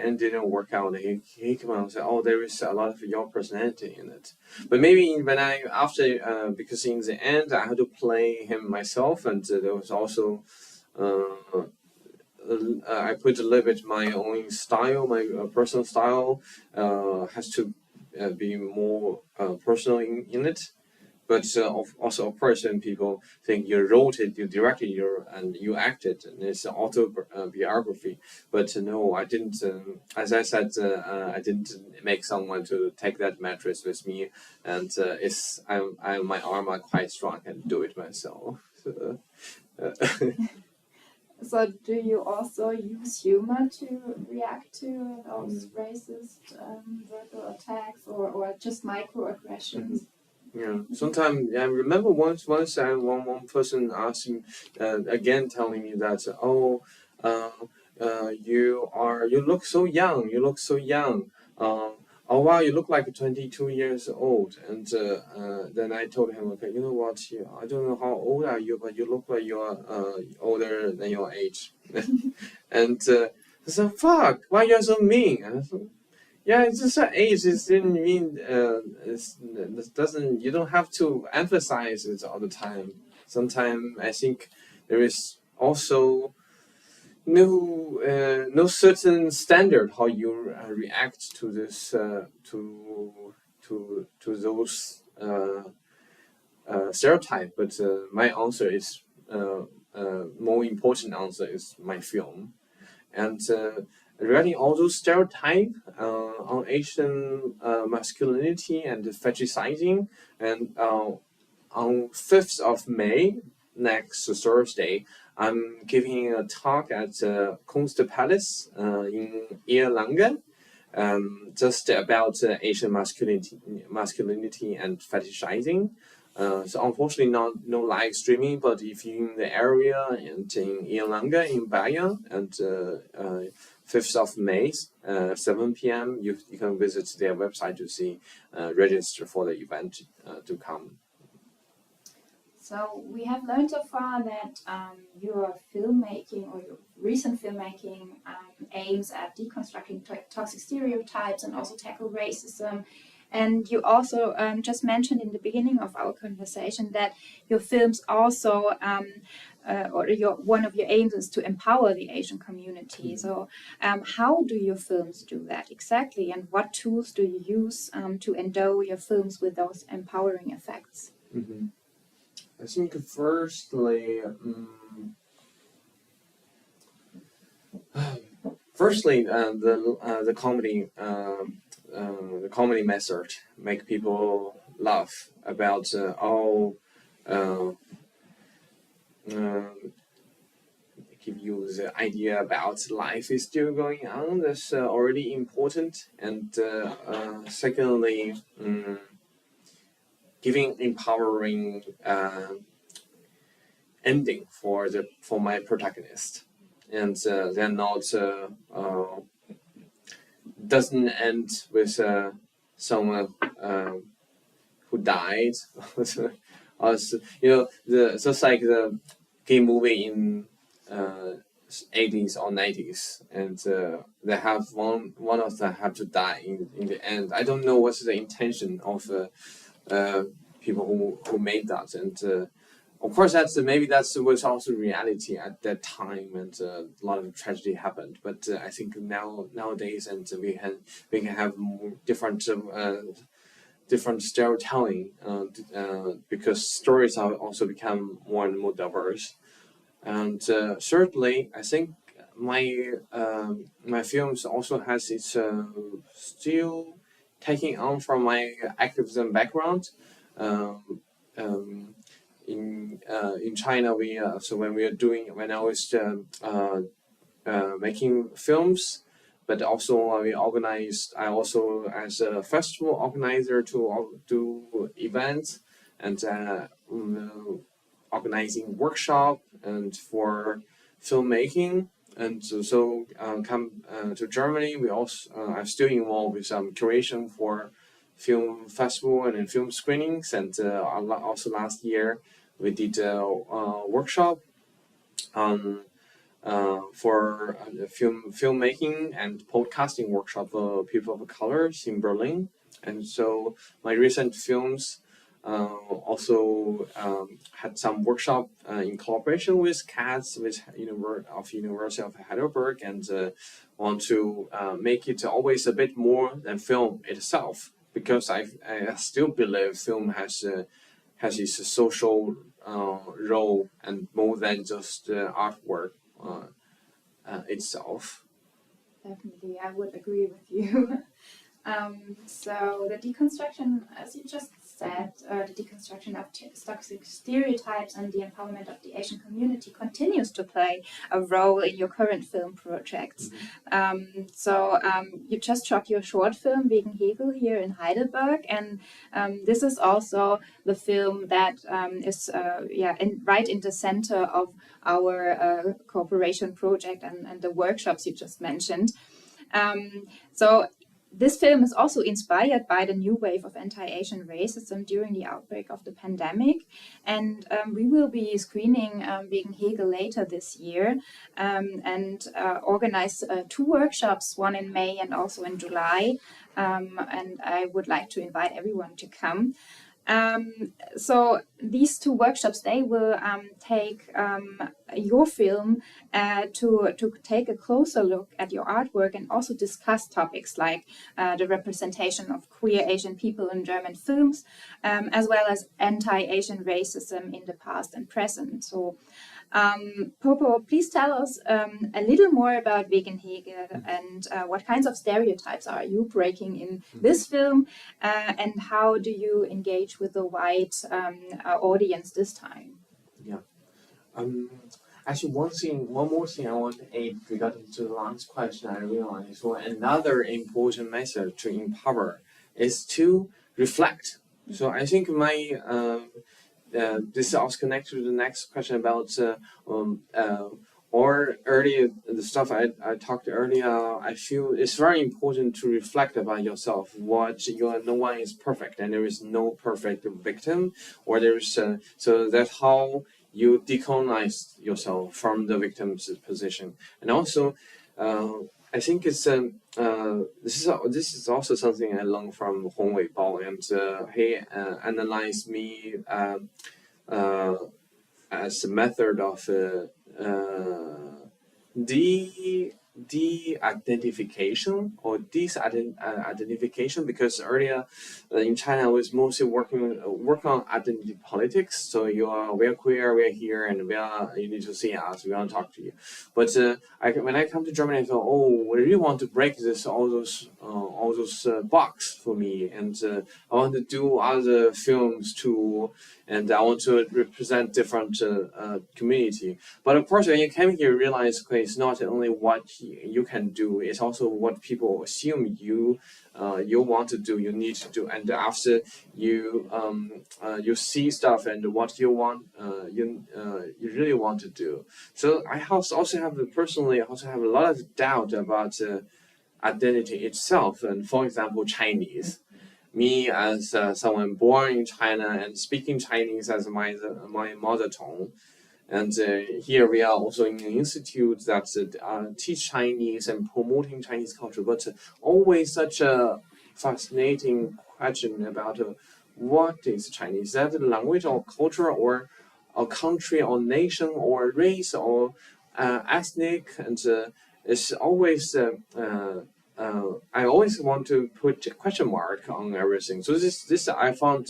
end didn't work out. He came out and said, "Oh, there is a lot of your personality in it." But maybe because in the end I had to play him myself, and there was also I put a little bit my own style, my personal style has to be more personal in it. But also, of course, when people think you wrote it, you directed it, and you acted, and it's an autobiography. But no, I didn't. As I said, I didn't make someone to take that mattress with me, and my arm are quite strong and do it myself. So, So do you also use humor to react to those racist verbal attacks or just microaggressions? Yeah, sometimes I remember once one person asked me again, telling me that you look so young, oh wow, you look like 22 years old. And then I told him, okay, you know what, I don't know how old are you, but you look like you're older than your age. And I said, fuck, why you're so mean? And I said, yeah, it's just an age. It didn't mean it doesn't. You don't have to emphasize it all the time. Sometimes I think there is also no certain standard how you react to this to those stereotype. But my answer is more important answer is my film. And regarding all those stereotypes on Asian masculinity and fetishizing, and on 5th of May, next Thursday, I'm giving a talk at Kunst Palace in Erlangen, just about Asian masculinity and fetishizing. So unfortunately, no live streaming. But if you're in the area and in Erlangen in Bayern, and 5th of May, 7 p.m., you can visit their website to see register for the event to come. So we have learned so far that your filmmaking or your recent filmmaking aims at deconstructing toxic stereotypes and also tackle racism. And you also just mentioned in the beginning of our conversation that your films also, one of your aims is to empower the Asian community. Mm-hmm. So how do your films do that exactly? And what tools do you use to endow your films with those empowering effects? Mm-hmm. I think firstly, the comedy. The comedy method make people laugh about give you the idea about life is still going on. That's already important. And secondly, giving empowering ending for my protagonist, and they're not doesn't end with someone who died. Just like the gay movie in 80s or 90s, and they have one of them have to die in the end. I don't know what's the intention of people who made that, and of course maybe that was also reality at that time, and a lot of tragedy happened. But I think nowadays, and we can have more different storytelling because stories have also become more and more diverse. And thirdly, I think my films also has its still taking on from my activism background. In China, when I was making films, but also I also as a festival organizer to do events and organizing workshop and for filmmaking. And so come to Germany, we also I'm still involved with some curation for film festival and film screenings. And also last year we did a workshop for filmmaking and podcasting workshop for people of color in Berlin. And so my recent films also had some workshop in collaboration with CATS, with University of Heidelberg, and want to make it always a bit more than film itself, because I still believe film has has its social role and more than just artwork itself. Definitely, I would agree with you. So the deconstruction, as you just said, the deconstruction of toxic stereotypes and the empowerment of the Asian community continues to play a role in your current film projects. You just shot your short film Wegen Hegel here in Heidelberg, and this is also the film that is right in the center of our cooperation project and the workshops you just mentioned. This film is also inspired by the new wave of anti-Asian racism during the outbreak of the pandemic, and we will be screening Wegen Hegel later this year and organize 2 workshops, one in May and also in July, and I would like to invite everyone to come. So these 2 workshops, they will take your film to take a closer look at your artwork and also discuss topics like the representation of queer Asian people in German films, as well as anti-Asian racism in the past and present. So Popo, please tell us a little more about Wegen Hegel and what kinds of stereotypes are you breaking in this film, and how do you engage with the white audience this time? Yeah. Actually, one more thing I want to add regarding to the last question. I realized another important method to empower is to reflect. So I think this is also connected to the next question about or earlier the stuff I talked earlier. I feel it's very important to reflect about yourself. No one is perfect, and there is no perfect victim, or there's so that's how you decolonize yourself from the victim's position. And also, I think it's this is also something I learned from Hong Wei Bao, and he analyzed me as a method of de-identification or disidentification, because earlier in China I was mostly work on identity politics. So we are queer, we are here, and you need to see us, we want to talk to you. But when I come to Germany, I thought, I really want to break all those box for me, and I want to do other films too, and I want to represent different community. But of course, when you came here, you realize, okay, it's not only what you can do, it's also what people assume you want to do, you need to do. And after you see stuff and what you want, you really want to do. So I also have a lot of doubt about identity itself. And for example, Chinese. Me as someone born in China and speaking Chinese as my mother tongue, and here we are also in an institute that teach Chinese and promoting Chinese culture, but always such a fascinating question about what is Chinese? Is that a language or culture or a country or nation or race or ethnic? And it's always I always want to put a question mark on everything. So this I found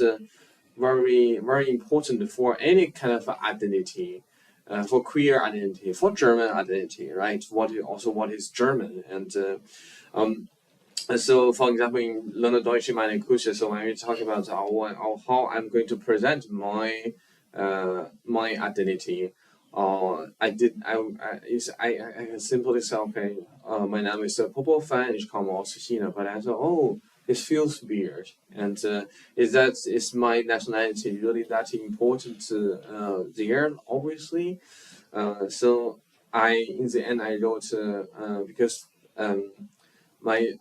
very, very important for any kind of identity, for queer identity, for German identity, right? What is German? And so, for example, in Lerne, Deutsch, meine Küche, so when we talk about how I'm going to present my identity, I can simply say, okay, my name is Popo Fan, ich komme aus China, but I thought, it feels weird, and is my nationality really that important there? Obviously, so in the end I wrote because my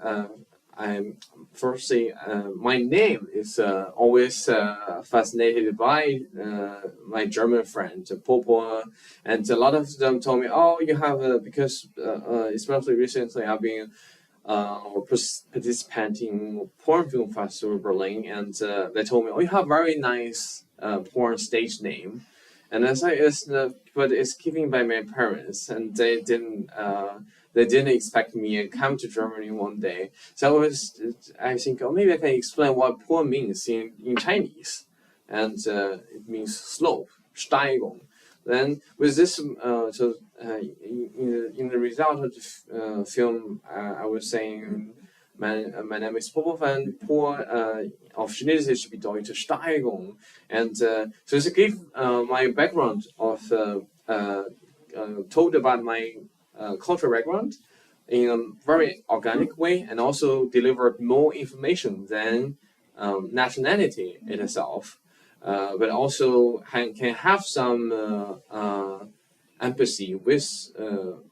name is always fascinated by my German friend Popo, and a lot of them told me, you have because especially recently I've been participating porn film festival in Berlin, and they told me, you have very nice porn stage name, and I said, but it's given by my parents, and they didn't expect me to come to Germany one day. So I think, maybe I can explain what porn means in Chinese. and it means slope, Steigung. Then with this, in the result of the film, I was saying, my name is Popofan, auf Chinesisch bedeutet Steigung, and so to give my background of told about my cultural background in a very organic way, and also delivered more information than nationality itself, but also can have some empathy with the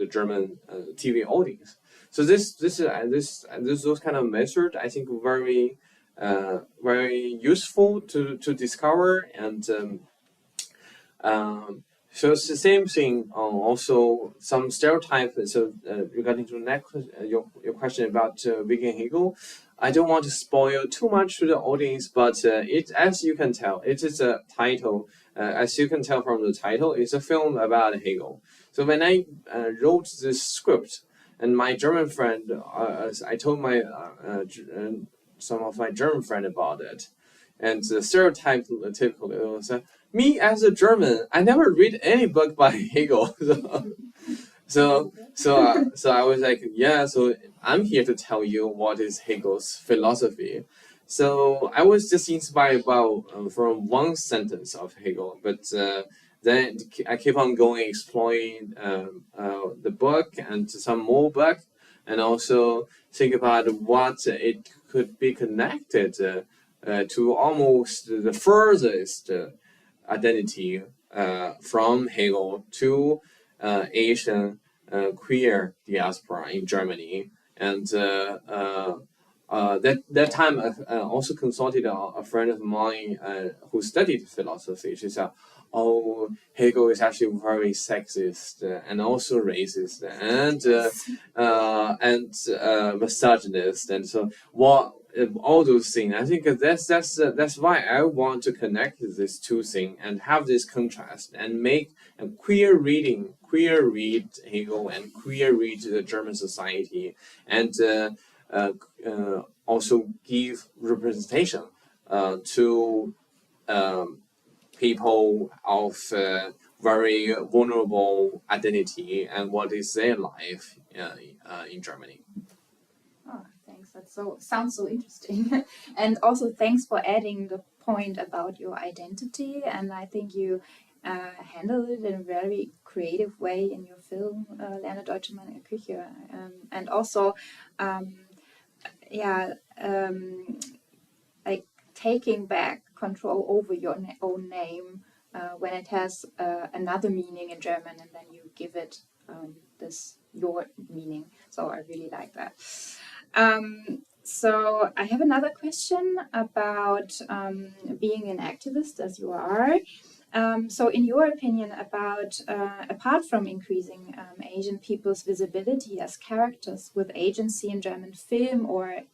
German TV audience. So those kind of methods, I think, very useful to discover, and so it's the same thing. Also, some stereotypes. So regarding to your question about vegan Hegel, I don't want to spoil too much to the audience, but as you can tell, it is a title. As you can tell from the title, it's a film about Hegel. So when I wrote this script, and my German friend, I told my some of my German friend about it, and the stereotype typically was me as a German, I never read any book by Hegel. So I was like, yeah, so I'm here to tell you what is Hegel's philosophy. So I was just inspired from one sentence of Hegel, but then I keep on going, exploring the book and some more book, and also think about what it could be connected to almost the furthest identity from Hegel to Asian queer diaspora in Germany. And that time I also consulted a friend of mine who studied philosophy. She said, oh, Hegel is actually very sexist and also racist and misogynist, and so what all those things. I think that's why I want to connect these two things and have this contrast and make a queer read Hegel and queer read the German society, and also give representation to people of very vulnerable identity and what is their life in Germany. Oh, thanks. That sounds so interesting. And also thanks for adding the point about your identity. And I think you handled it in a very creative way in your film, Lerne, Deutsch, Küche. And also, like taking back control over your own name when it has another meaning in German, and then you give it your meaning. So I really like that. So I have another question about being an activist, as you are. So in your opinion, about apart from increasing Asian people's visibility as characters with agency in German film or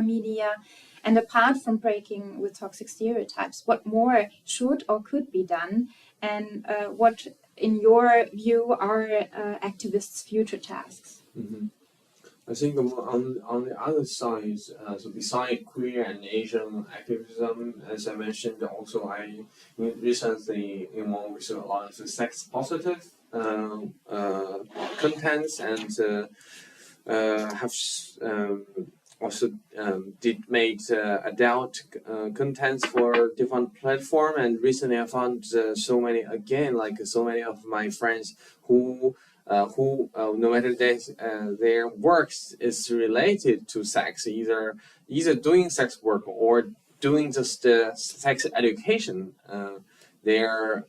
media, and apart from breaking with toxic stereotypes, what more should or could be done, and what, in your view, are activists' future tasks? Mm-hmm. I think on the other side, so beside queer and Asian activism, as I mentioned, also I recently involved with a lot of sex positive contents, and have also made adult contents for different platforms. And recently I found so many of my friends who no matter their works is related to sex, either doing sex work or doing just sex education, their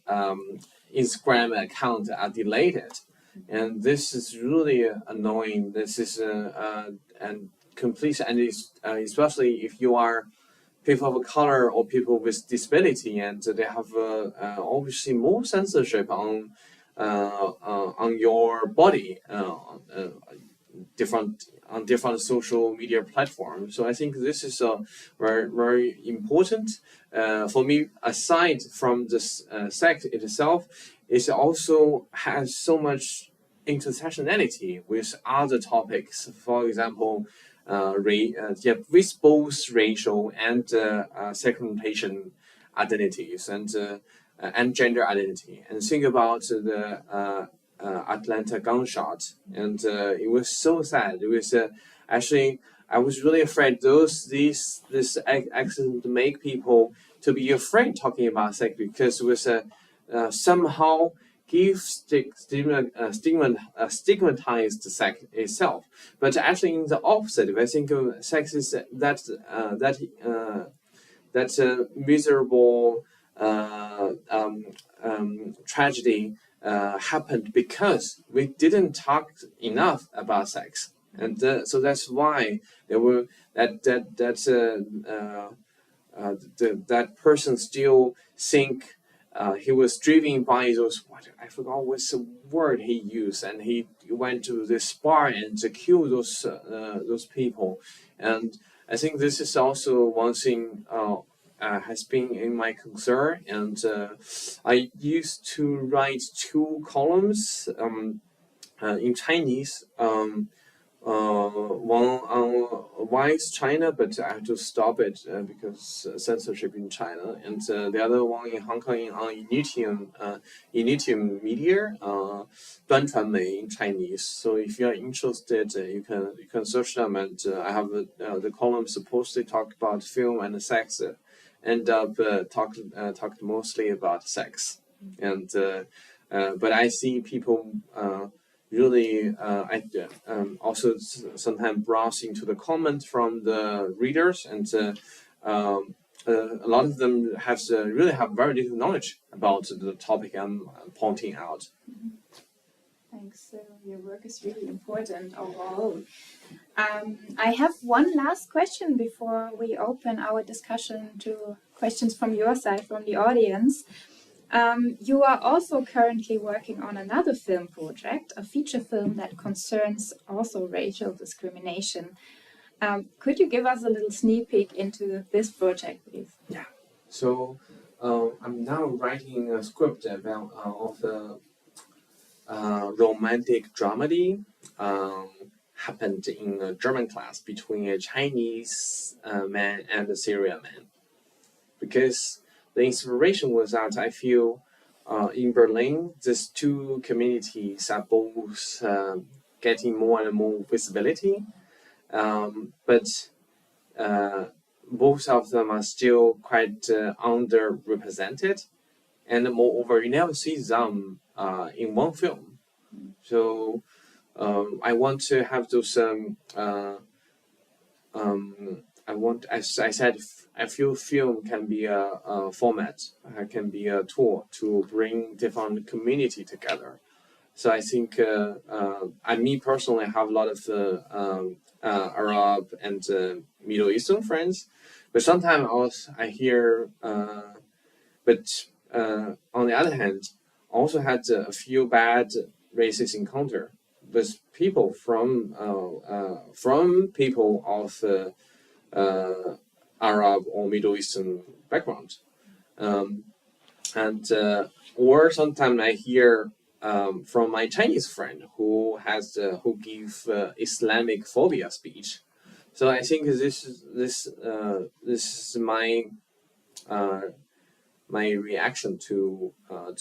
Instagram account are deleted, and this is really annoying. This is and complete, and especially if you are people of color or people with disability, and they have obviously more censorship on your body, different social media platforms. So I think this is very, very important for me. Aside from this sect itself, it also has so much intersectionality with other topics. For example, with both racial and segmentation identities and gender identity. And think about the Atlanta gunshot, and it was so sad. It was actually, I was really afraid this accident make people to be afraid talking about sex, because it was somehow stigmatized sex itself. But actually, in the opposite, I think sex is that miserable tragedy happened because we didn't talk enough about sex, and so that's why there were that person still think he was driven by those, I forgot what's the word he used, and he went to this bar and to kill those people. And I think this is also one thing has been in my concern, and I used to write 2 columns in Chinese. One on why is China, but I had to stop it because censorship in China, and the other one in Hong Kong on Initium Media, 端传媒 in Chinese. So if you are interested, you can search them, and I have the column supposed to talk about film and sex, end up talked mostly about sex, and but I see people really also sometimes browse into the comments from the readers, and a lot of them really have very little knowledge about the topic I'm pointing out. Thanks. So your work is really important overall. I have one last question before we open our discussion to questions from your side, from the audience. You are also currently working on another film project, a feature film that concerns also racial discrimination. Could you give us a little sneak peek into this project, please? Yeah. So I'm now writing a script about of a romantic dramedy happened in a German class between a Chinese man and a Syrian man, because the inspiration was that I feel in Berlin, these 2 communities are both getting more and more visibility, but both of them are still quite underrepresented, and moreover, you never see them in one film. So I want to have those as I said, I feel film can be a format, can be a tool to bring different community together. So I think me personally have a lot of Arab and Middle Eastern friends, but sometimes I hear, but on the other hand, also had a few bad racist encounter with people from people of Arab or Middle Eastern background, or sometimes I hear from my Chinese friend who give Islamic phobia speech. So I think this is my reaction to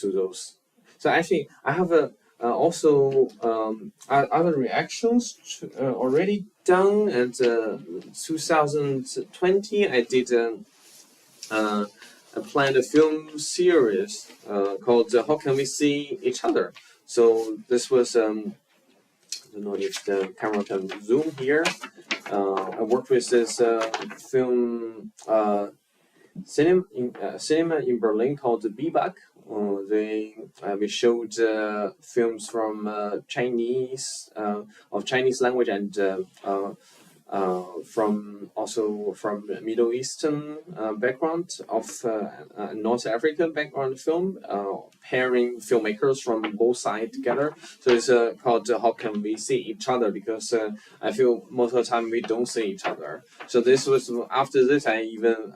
those. So actually, I have also other reactions already done. And 2020, I did I planned a film series called "How Can We See Each Other?" So this was I don't know if the camera can zoom here. I worked with this film cinema in Berlin called BBAC. We showed films from Chinese language, and from Middle Eastern background of North African background film, pairing filmmakers from both sides together. So it's called "How Can We See Each Other?" because I feel most of the time we don't see each other. So this was after this I even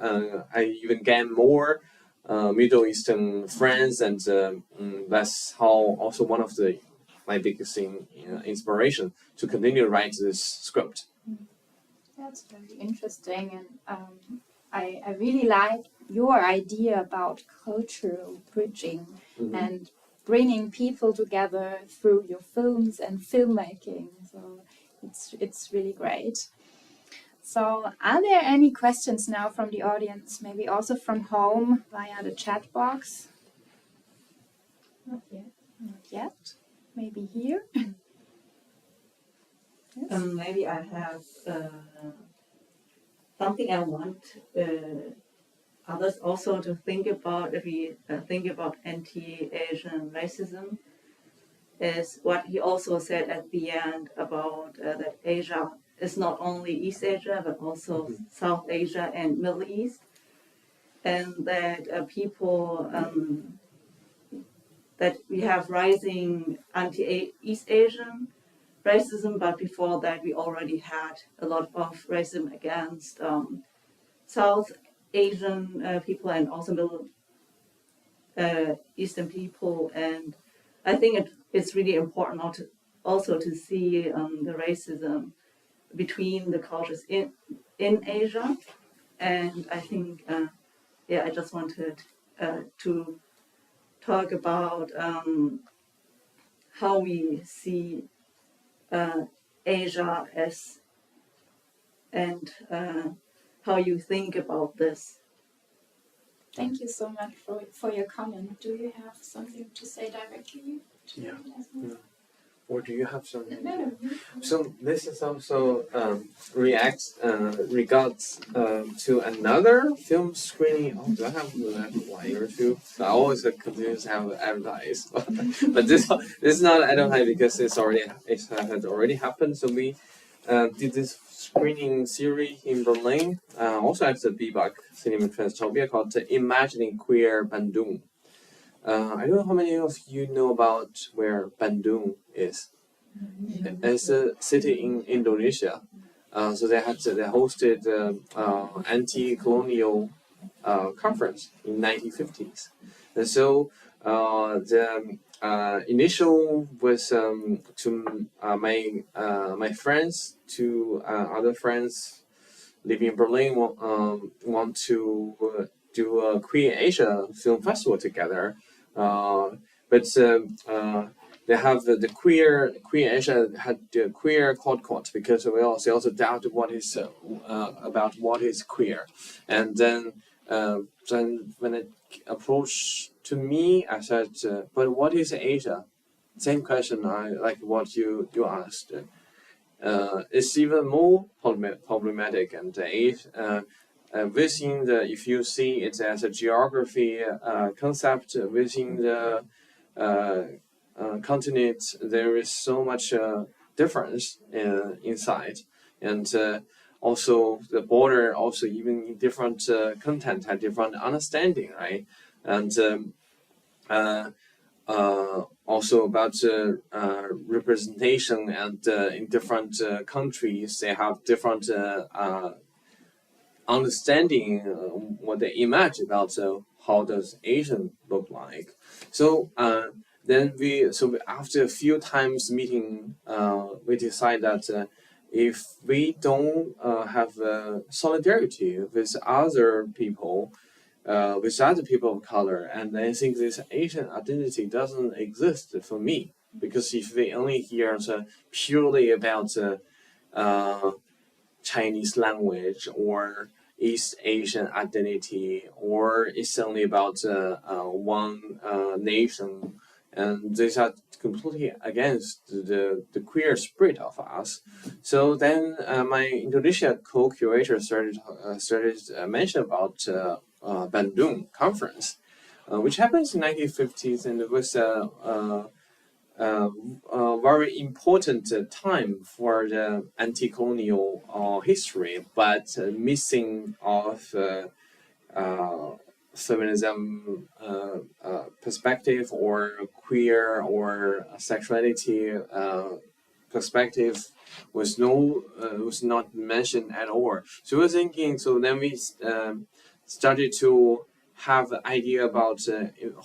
gained more Middle Eastern friends, and that's how also one of my biggest inspiration to continue to write this script. That's very interesting, and I really like your idea about cultural bridging and bringing people together through your films and filmmaking. So it's really great. So are there any questions now from the audience, maybe also from home via the chat box? Not yet. Not yet. Maybe here. Yes. Maybe I have something I want others also to think about if we think about anti-Asian racism, is what he also said at the end about that Asia is not only East Asia but also South Asia and Middle East, and that people that we have rising anti-East Asian racism, but before that we already had a lot of racism against South Asian people and also Middle Eastern people. And I think it's really important also to see the racism between the cultures in Asia. And I think, I just wanted to talk about how we see Asia as, and how you think about this. Thank you so much for your comment. Do you have something to say directly? Yeah. Or do you have something? No. So this is also regards to another film screening. Oh, do I have one or two? So I always continue to have advertised, but this is not advertised because it has already happened. So we did this screening series in Berlin, also at the BBAC Cinema Transtopia, called Imagining Queer Bandung. I don't know how many of you know about where Bandung is. It's a city in Indonesia. So they hosted anti-colonial conference in 1950s. And so the initial was to my friends, to other friends living in Berlin want to do a Queer Asia Film Festival together. But they have the queer Asia had the queer quote because they also doubt what is about what is queer, and then when it approached to me, I said, but what is Asia? Same question I like what you asked. It's even more problematic, and within the, if you see it as a geography concept within the continent, there is so much difference inside, and also the border, also even in different content had different understanding, right? And also about representation, and in different countries they have different understanding what they imagine about how does Asian look like. So then after a few times meeting, we decide that if we don't have solidarity with other people of color, and I think this Asian identity doesn't exist for me, because if we only hear purely about Chinese language or East Asian identity, or it's only about one nation, and these are completely against the queer spirit of us. So then my Indonesia co-curator started mention about Bandung conference, which happens in 1950s, and it was a very important time for the anti-colonial history, but missing of feminism perspective, or queer or sexuality perspective was not mentioned at all. So we're thinking. So then we started to have an idea about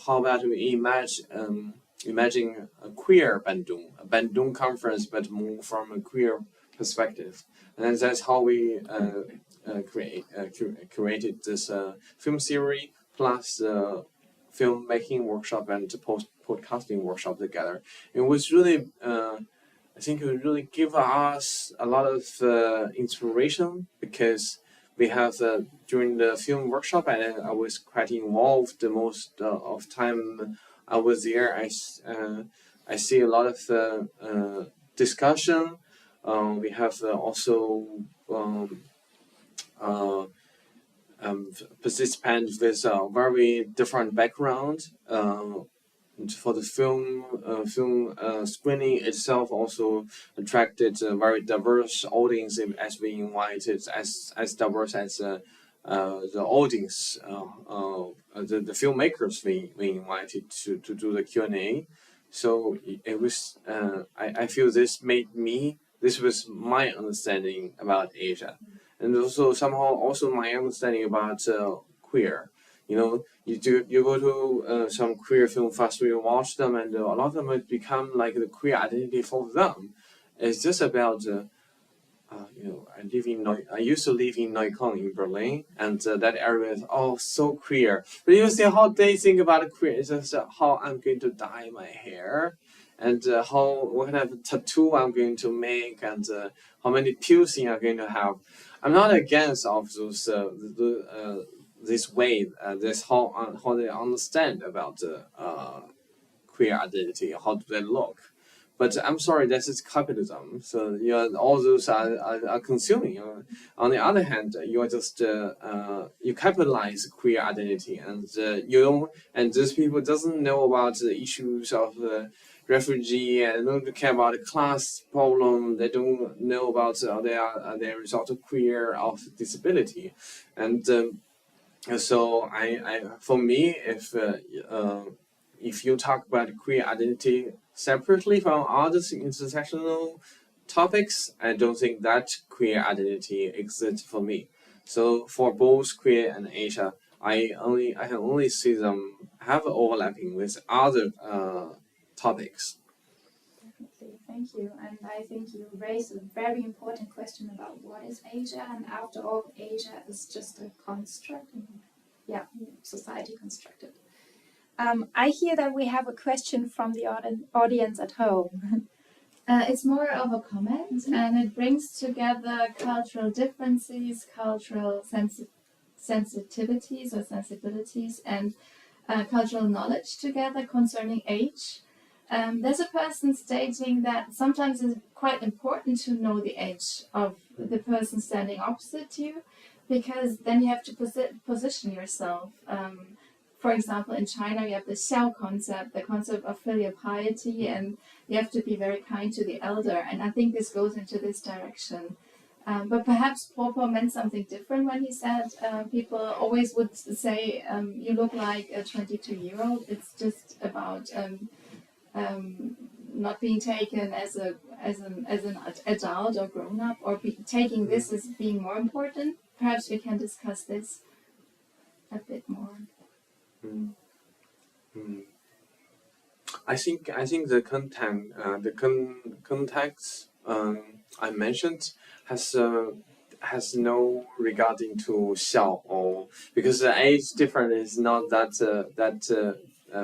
how about we imagine a queer Bandung conference, but more from a queer perspective, and that's how we created this film series plus the filmmaking workshop and the podcasting workshop together. It was really, I think, it really gave us a lot of inspiration, because we have during the film workshop, and I was quite involved the most of time I was there. I see a lot of discussion. We have also participants with a very different background. For the film screening itself also attracted a very diverse audience, as we invited as diverse as the audience, the filmmakers we invited to do the Q&A. So it was I feel this was my understanding about Asia, and also somehow also my understanding about queer. You know, you go to some queer film festival, you watch them, and a lot of them have become like the queer identity for them. It's just about I used to live in Neukölln in Berlin, and that area is so queer. But you see how they think about queer. It's just how I'm going to dye my hair, and what kind of tattoo I'm going to make, and how many piercing I'm going to have. I'm not against of those this way, this how they understand about queer identity, how do they look. But I'm sorry, this is capitalism. So all those are consuming. On the other hand, you are just you capitalize queer identity, and and these people doesn't know about the issues of refugee, and don't care about the class problem. They don't know about their result of queer of disability, and so for me, if you talk about queer identity separately from other intersectional topics, I don't think that queer identity exists for me. So for both queer and Asia, I can only see them have overlapping with other topics. Definitely, thank you. And I think you raised a very important question about what is Asia, and after all, Asia is just a construct, society constructed. I hear that we have a question from the audience at home. It's more of a comment, and it brings together cultural differences, cultural sensitivities or sensibilities, and cultural knowledge together concerning age. There's a person stating that sometimes it's quite important to know the age of the person standing opposite you, because then you have to position yourself. For example, in China, you have the xiao concept, the concept of filial piety, and you have to be very kind to the elder. And I think this goes into this direction. But perhaps Popo meant something different when he said people always would say, you look like a 22-year-old. It's just about not being taken as an adult or grown up, or taking this as being more important. Perhaps we can discuss this a bit more. I think the content, context I mentioned has no regarding to xiao, or because the age difference is not that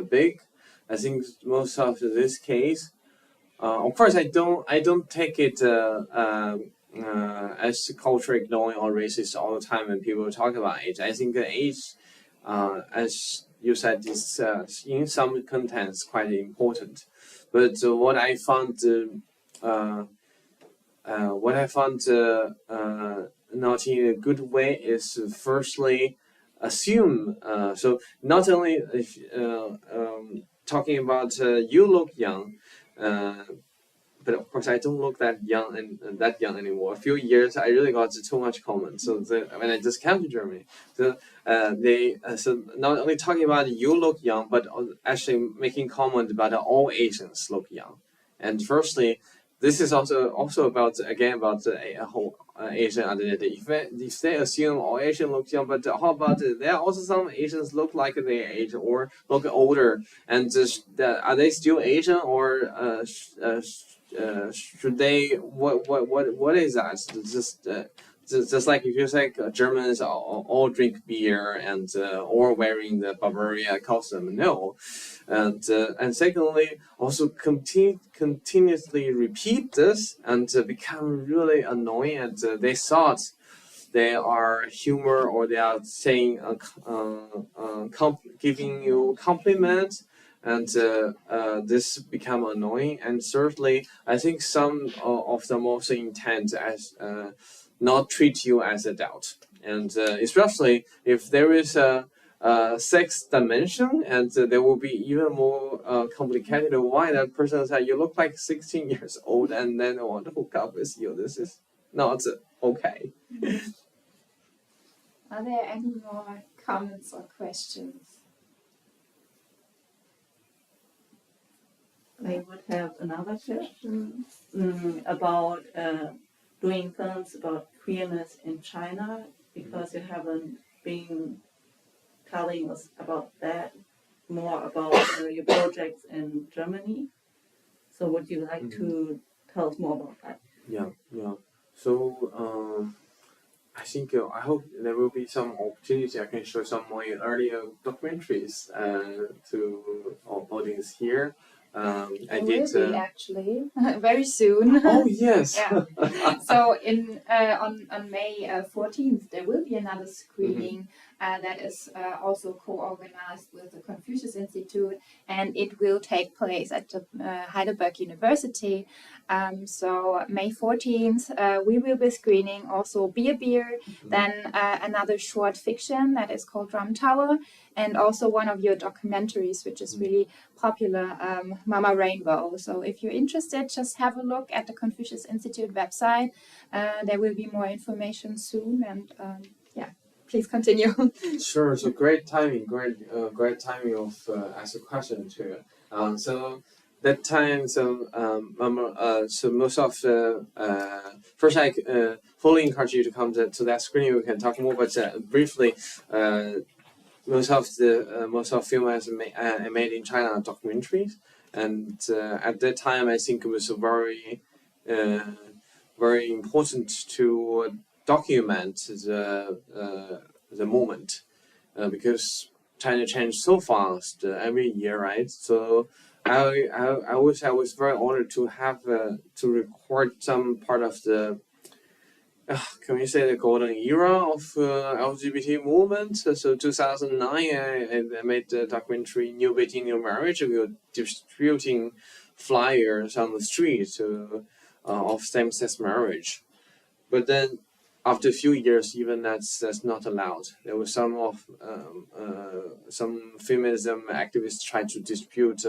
big. I think most of this case, of course, I don't take it as culture ignoring or racist all the time when people talk about age. I think the age, as you said, is in some contents quite important. But what I found not in a good way is firstly assume. So not only if talking about you look young. But of course, I don't look that young anymore. A few years, I really got too much comment. So when I just came to Germany, so so not only talking about you look young, but actually making comment about all Asians look young. And firstly, this is also about the whole Asian identity. If they assume all Asians look young, but how about there are also some Asians look like their age or look older, and are they still Asian, or should they? What is that? Just like if you say Germans all drink beer and or wearing the Bavaria costume, no, and secondly, also continuously repeat this and become really annoying, and they thought they are humor or they are saying giving you compliments, and this become annoying. And thirdly, I think some of them also intend as not treat you as adult, and especially if there is a sex dimension, and there will be even more complicated. Why that person said you look like 16 years old and then I want to hook up with you. This is not okay. Are there any more comments or questions? I would have another question about doing films about queerness in China, because you haven't been telling us about that, more about your projects in Germany. So would you like to tell us more about that? Yeah. So I think I hope there will be some opportunity. I can show some more earlier documentaries to our audience here. There will be actually very soon. Oh yes. Yeah. So on May 14th there will be another screening that is also co-organized with the Konfuzius-Institut, and it will take place at the Heidelberg University. So May 14th we will be screening also Beer, then another short fiction that is called Drum Tower, and also one of your documentaries which is really popular, Mama Rainbow. So if you're interested, just have a look at the Konfuzius-Institut website. There will be more information soon, and please continue. Sure. So great timing. Great timing of ask a question too. So that time. So most of the first I fully encourage you to come to that screening. We can talk more, but briefly. Most of film is made in China are documentaries, and at that time I think it was very important to document the moment because China changed so fast every year, right? So I was very honored to have to record some part of the. Can we say the golden era of LGBT movement? So 2009, I made the documentary New Beijing, New Marriage. We were distributing flyers on the streets of same-sex marriage. But then after a few years, even that's not allowed. There was some feminism activists trying to dispute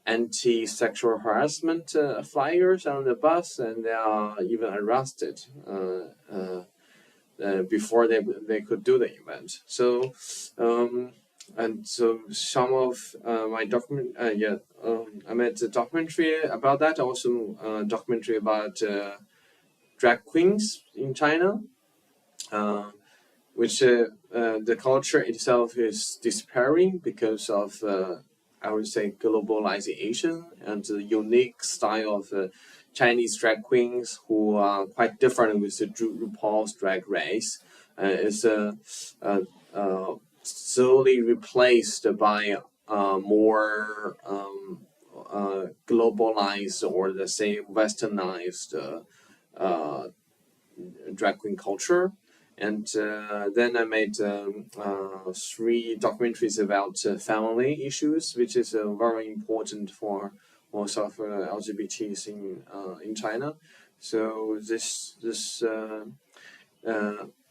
anti-sexual harassment flyers on the bus, and they are even arrested before they could do the event. So and so some of my document I made a documentary about that. Also a documentary about drag queens in China, which the culture itself is disappearing because of I would say globalization and the unique style of Chinese drag queens who are quite different with the RuPaul's Drag Race. Is slowly replaced by more globalized or the same westernized drag queen culture. And then I made 3 documentaries about family issues, which is very important for most of LGBTs in China. So this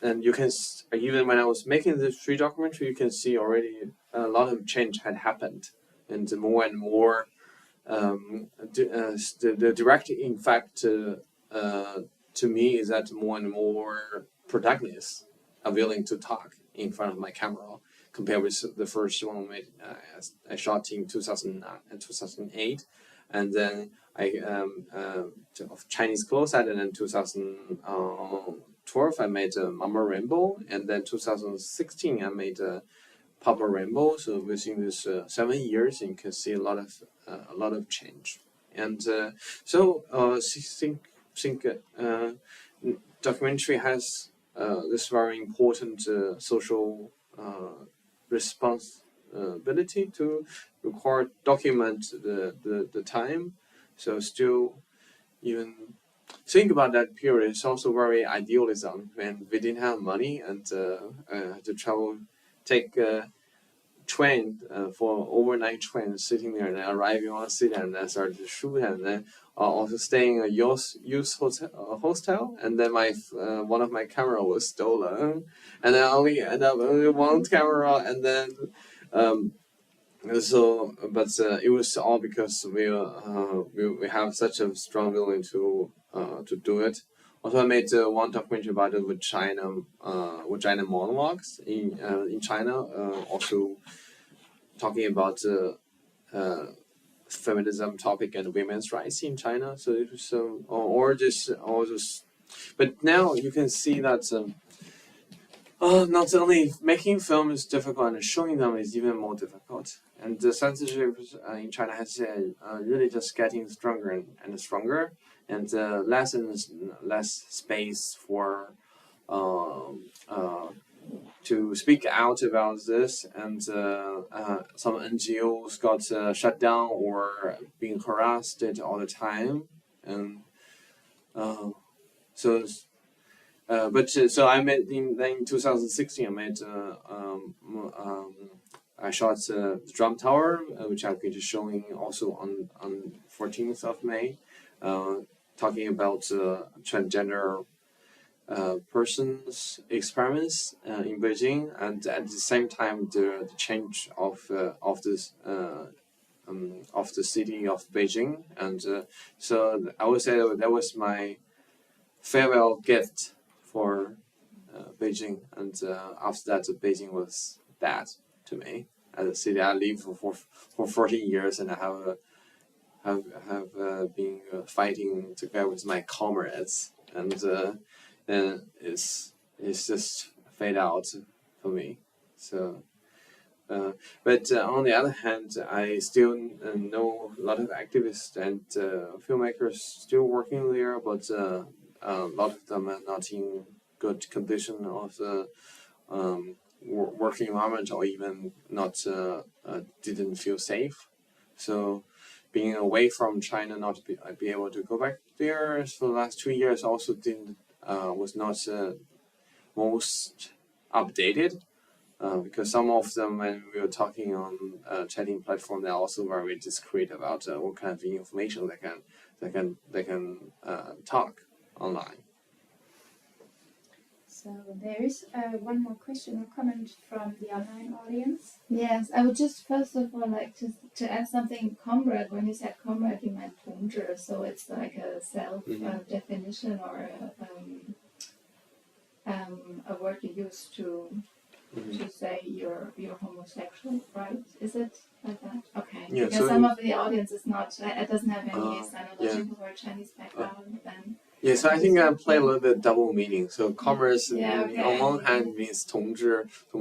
and you can even when I was making the 3 documentary, you can see already a lot of change had happened, and more the direct impact to me is that more and more protagonists are willing to talk in front of my camera compared with the first one I shot in 2008, and then of Chinese closet, and then 2012 I made Mama Rainbow, and then 2016 I made Papa Rainbow. So within this 7 years, you can see a lot of change. And think documentary has this very important social responsibility to document the time. So still, even think about that period. It's also very idealism when we didn't have money and to travel, take train for overnight train, sitting there and then arriving on city and then start to shoot, and then also staying in a youth hostel, and then my one of my camera was stolen, and then I only end up with one camera, and then it was all because we have such a strong willing to do it. Also, I made one documentary about the vagina monologues in China. Also talking about feminism topic and women's rights in China. So it was but now you can see that not only making film is difficult, and showing them is even more difficult. And the censorship in China has really just getting stronger and stronger, and less and less space for to speak out about this. And some NGOs got shut down or being harassed all the time, and so I made in 2016. I made I shot the Drum Tower, which I'm going to showing also on 14th of May, talking about transgender persons experiments in Beijing, and at the same time the change of this of the city of Beijing. And so I would say that was my farewell gift for Beijing. And after that, Beijing was dead to me as a city. I lived for 14 years, and I have been fighting together with my comrades, and it's just fade out for me. So, but on the other hand, I still know a lot of activists and filmmakers still working there, but a lot of them are not in good condition of the working environment, or even not didn't feel safe. So being away from China, not be able to go back there for the last 2 years also was not most updated, because some of them, when we were talking on chatting platform, they're also very discreet about what kind of information they can talk online. So there is one more question or comment from the online audience. Yes, I would just first of all like to add something. Comrade, when you said comrade, you meant 同志, so it's like a self definition, or a word you use to say you're homosexual, right? Is it like that? Okay. Yeah, because some of the audience is not, it doesn't have any sinological or Chinese background, then. Yeah, so I think I play a little bit double meaning. So commerce on one hand means 同志或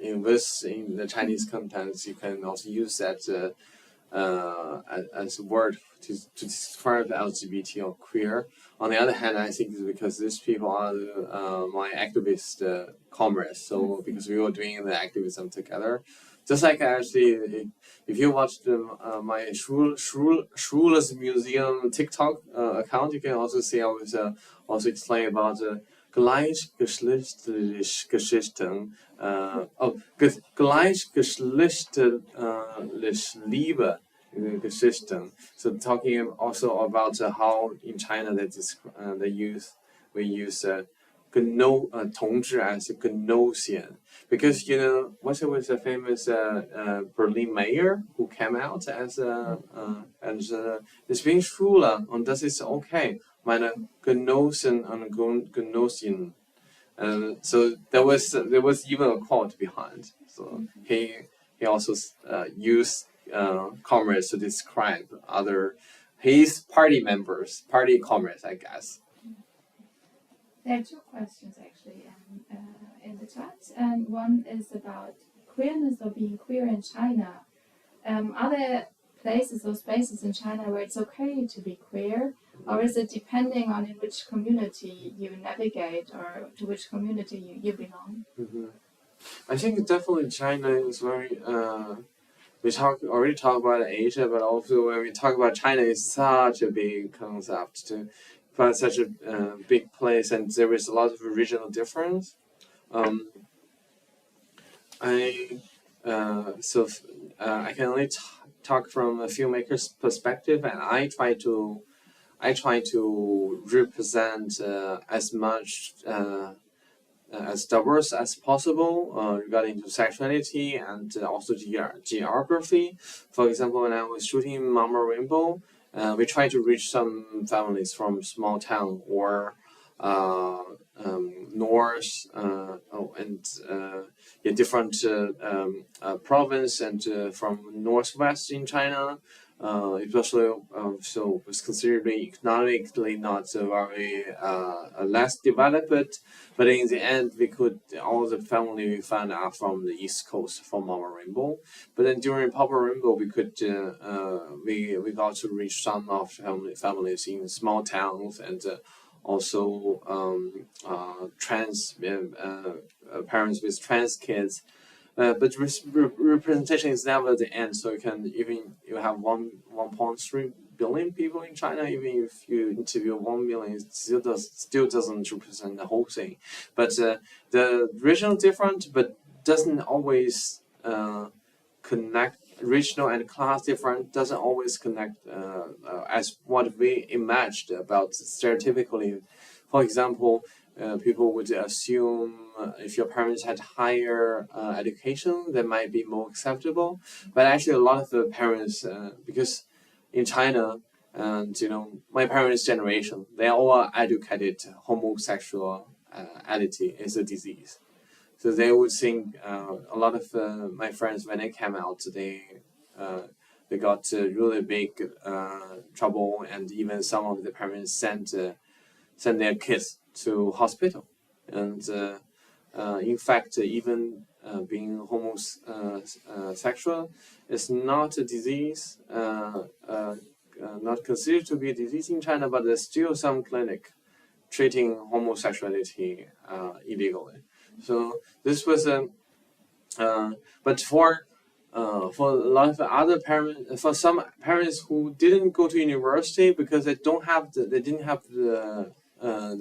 in the Chinese context, you can also use that as a word to describe LGBT or queer. On the other hand, I think it's because these people are my activist comrades. So because we were doing the activism together. Just like actually, if you watch my Schules Museum TikTok account, you can also see I was also explain about gleichgeschlechtliche Geschichten, gleichgeschlechtliche Liebe Geschichten. So talking also about how in China we use 同志 as a Gnossian, because what was the famous Berlin mayor who came out as ich bin schwul und das ist okay, meine Genossen und Genossinnen. So there was even a quote behind. So he also used comrades to describe his party members, party comrades, I guess. There are two questions actually in the chat, and one is about queerness or being queer in China. Are there places or spaces in China where it's okay to be queer, or is it depending on in which community you navigate or to which community you belong? Mm-hmm. I think definitely China is very. We already talked about Asia, but also when we talk about China, it's such a big concept to find such a big place, and there is a lot of regional difference. I can only talk from a filmmaker's perspective, and I try to represent as much as diverse as possible regarding to sexuality and also geography. For example, when I was shooting Mama Rainbow, we tried to reach some families from small town or north different province and from northwest in China. Especially so was considered economically not very less developed, but in the end all the family we found are from the east coast from our rainbow. But then during Papa Rainbow we got to reach some of families in small towns and also trans parents with trans kids. But representation is never the end. So you have 1.3 billion people in China. Even if you interview 1 million, it still doesn't represent the whole thing. But the regional different, but doesn't always connect. Regional and class different doesn't always connect as what we imagined about stereotypically. For example, people would assume if your parents had higher education, that might be more acceptable. But actually, a lot of the parents, because in China, and my parents' generation, they all educated homosexuality is a disease. So they would think a lot of my friends when they came out, they got really big trouble, and even some of the parents sent their kids to hospital. And in fact, even being homosexual is not a disease, not considered to be a disease in China, but there's still some clinic treating homosexuality illegally. So this was but for a lot of other parents, for some parents who didn't go to university because they didn't have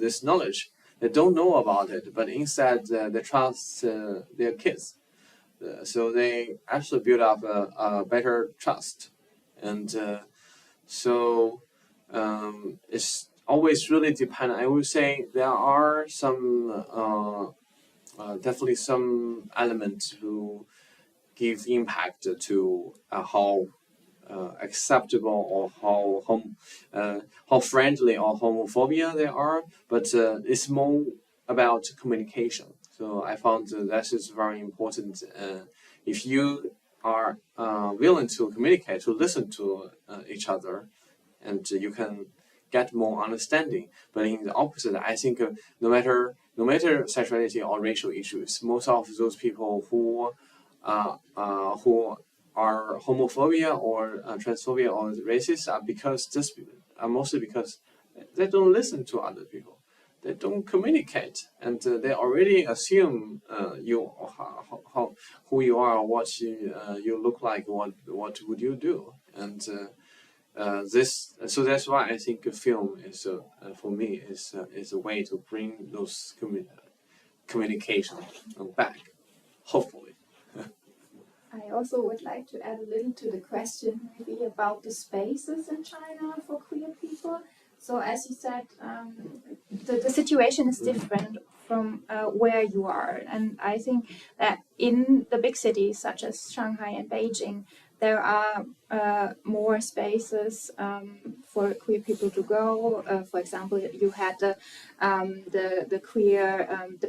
this knowledge, they don't know about it, but instead they trust their kids. So they actually build up a better trust, and it's always really dependent. I would say there are some definitely some elements who give impact to how acceptable or how friendly or homophobia they are, but it's more about communication. So I found that is very important. If you are willing to communicate, to listen to each other, and you can get more understanding. But in the opposite, I think no matter sexuality or racial issues, most of those people who are homophobia or transphobia or racist are mostly because they don't listen to other people. They don't communicate, and they already assume who you are, what you look like, what would you do, and so that's why I think a film is for me is a way to bring those communication back, hopefully. I also would like to add a little to the question maybe about the spaces in China for queer people. So as you said, the situation is different from where you are. And I think that in the big cities such as Shanghai and Beijing, there are more spaces for queer people to go. For example, you had the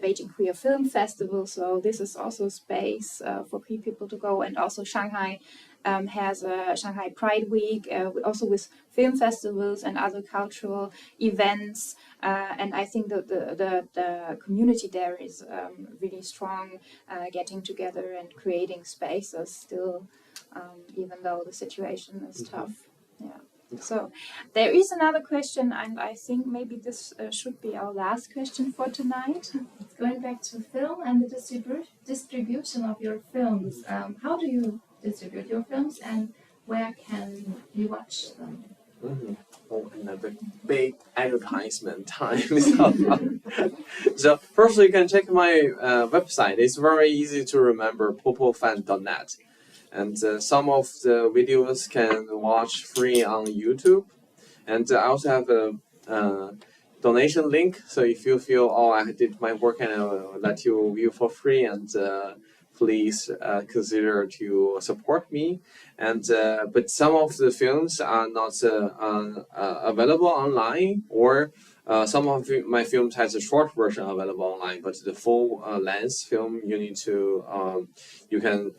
Beijing Queer Film Festival, so this is also space for queer people to go. And also Shanghai has a Shanghai Pride Week, also with film festivals and other cultural events. And I think that the community there is really strong, getting together and creating spaces still even though the situation is tough. Yeah. So there is another question, and I think maybe this should be our last question for tonight. Going back to film and the distribution of your films, how do you distribute your films and where can you watch them? Oh, another big advertisement time is up. So first you can check my website. It's very easy to remember, popofan.net. And some of the videos can watch free on YouTube. And I also have a donation link. So if you feel, oh, I did my work and I'll let you view for free, and please consider to support me. And but some of the films are not available online, or some of my films has a short version available online, but the full length film you need to you can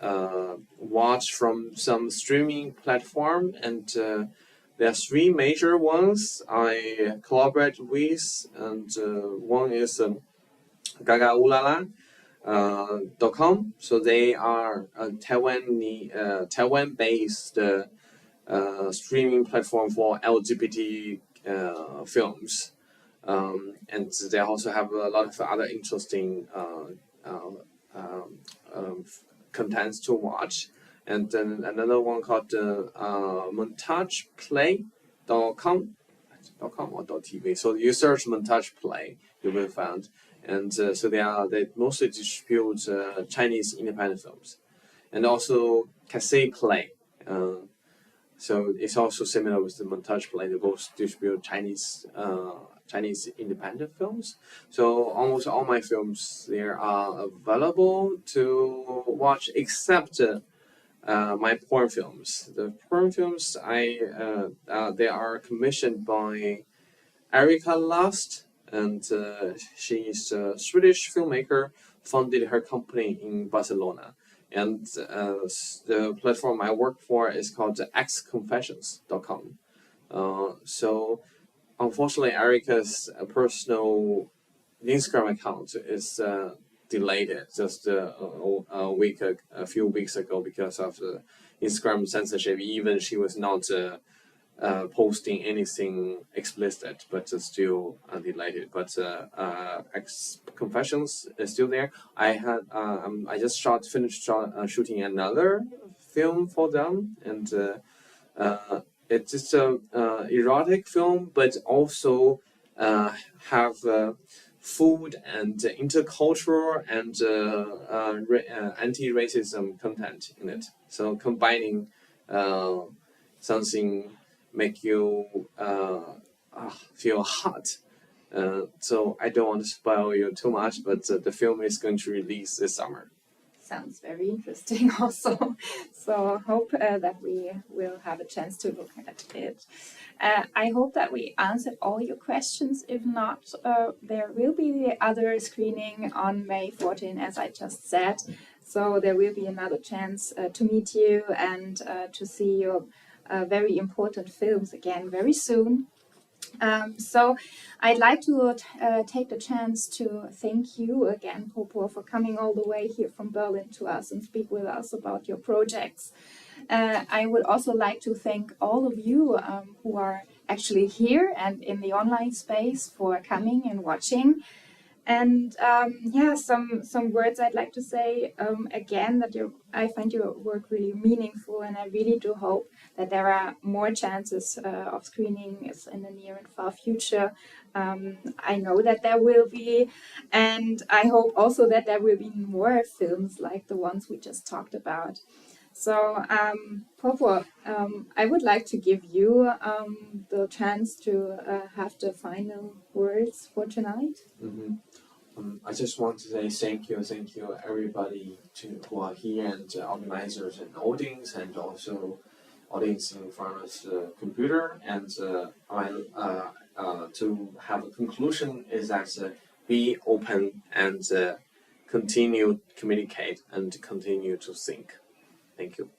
watch from some streaming platform. And there are three major ones I collaborate with, and one is Gaga Ulala. .com. So they are Taiwan-based streaming platform for LGBT films, and they also have a lot of other interesting contents to watch. And then another one called montageplay.com or .tv. So you search Montage Play, you will find. And so they mostly distribute Chinese independent films, and also Cassette Play. So it's also similar with the Montage Play. They both distribute Chinese independent films. So almost all my films there are available to watch, except my porn films. The porn films they are commissioned by Erica Lust. And she's a Swedish filmmaker, founded her company in Barcelona. And the platform I work for is called xconfessions.com. So unfortunately, Erica's personal Instagram account is delayed just a few weeks ago because of the Instagram censorship. Even she was not posting anything explicit, but still delighted. But Confessions is still there. I just finished shooting another film for them, and it's just a erotic film, but also have food and intercultural and anti-racism content in it. So combining something make you feel hot. So I don't want to spoil you too much, but the film is going to release this summer. Sounds very interesting also. So hope that we will have a chance to look at it. I hope that we answered all your questions. If not, there will be the other screening on May 14, as I just said. So there will be another chance to meet you and to see your very important films again very soon. So I'd like to take the chance to thank you again, Popo, for coming all the way here from Berlin to us and speak with us about your projects. I would also like to thank all of you who are actually here and in the online space for coming and watching. And some words I'd like to say again, that I find your work really meaningful, and I really do hope that there are more chances of screenings in the near and far future. I know that there will be, and I hope also that there will be more films like the ones we just talked about. So, Popo, I would like to give you the chance to have the final words for tonight. Mm-hmm. I just want to say thank you everybody who are here, and organizers and audience, and also audience in front of the computer. And to have a conclusion is that be open and continue to communicate and continue to think. Thank you.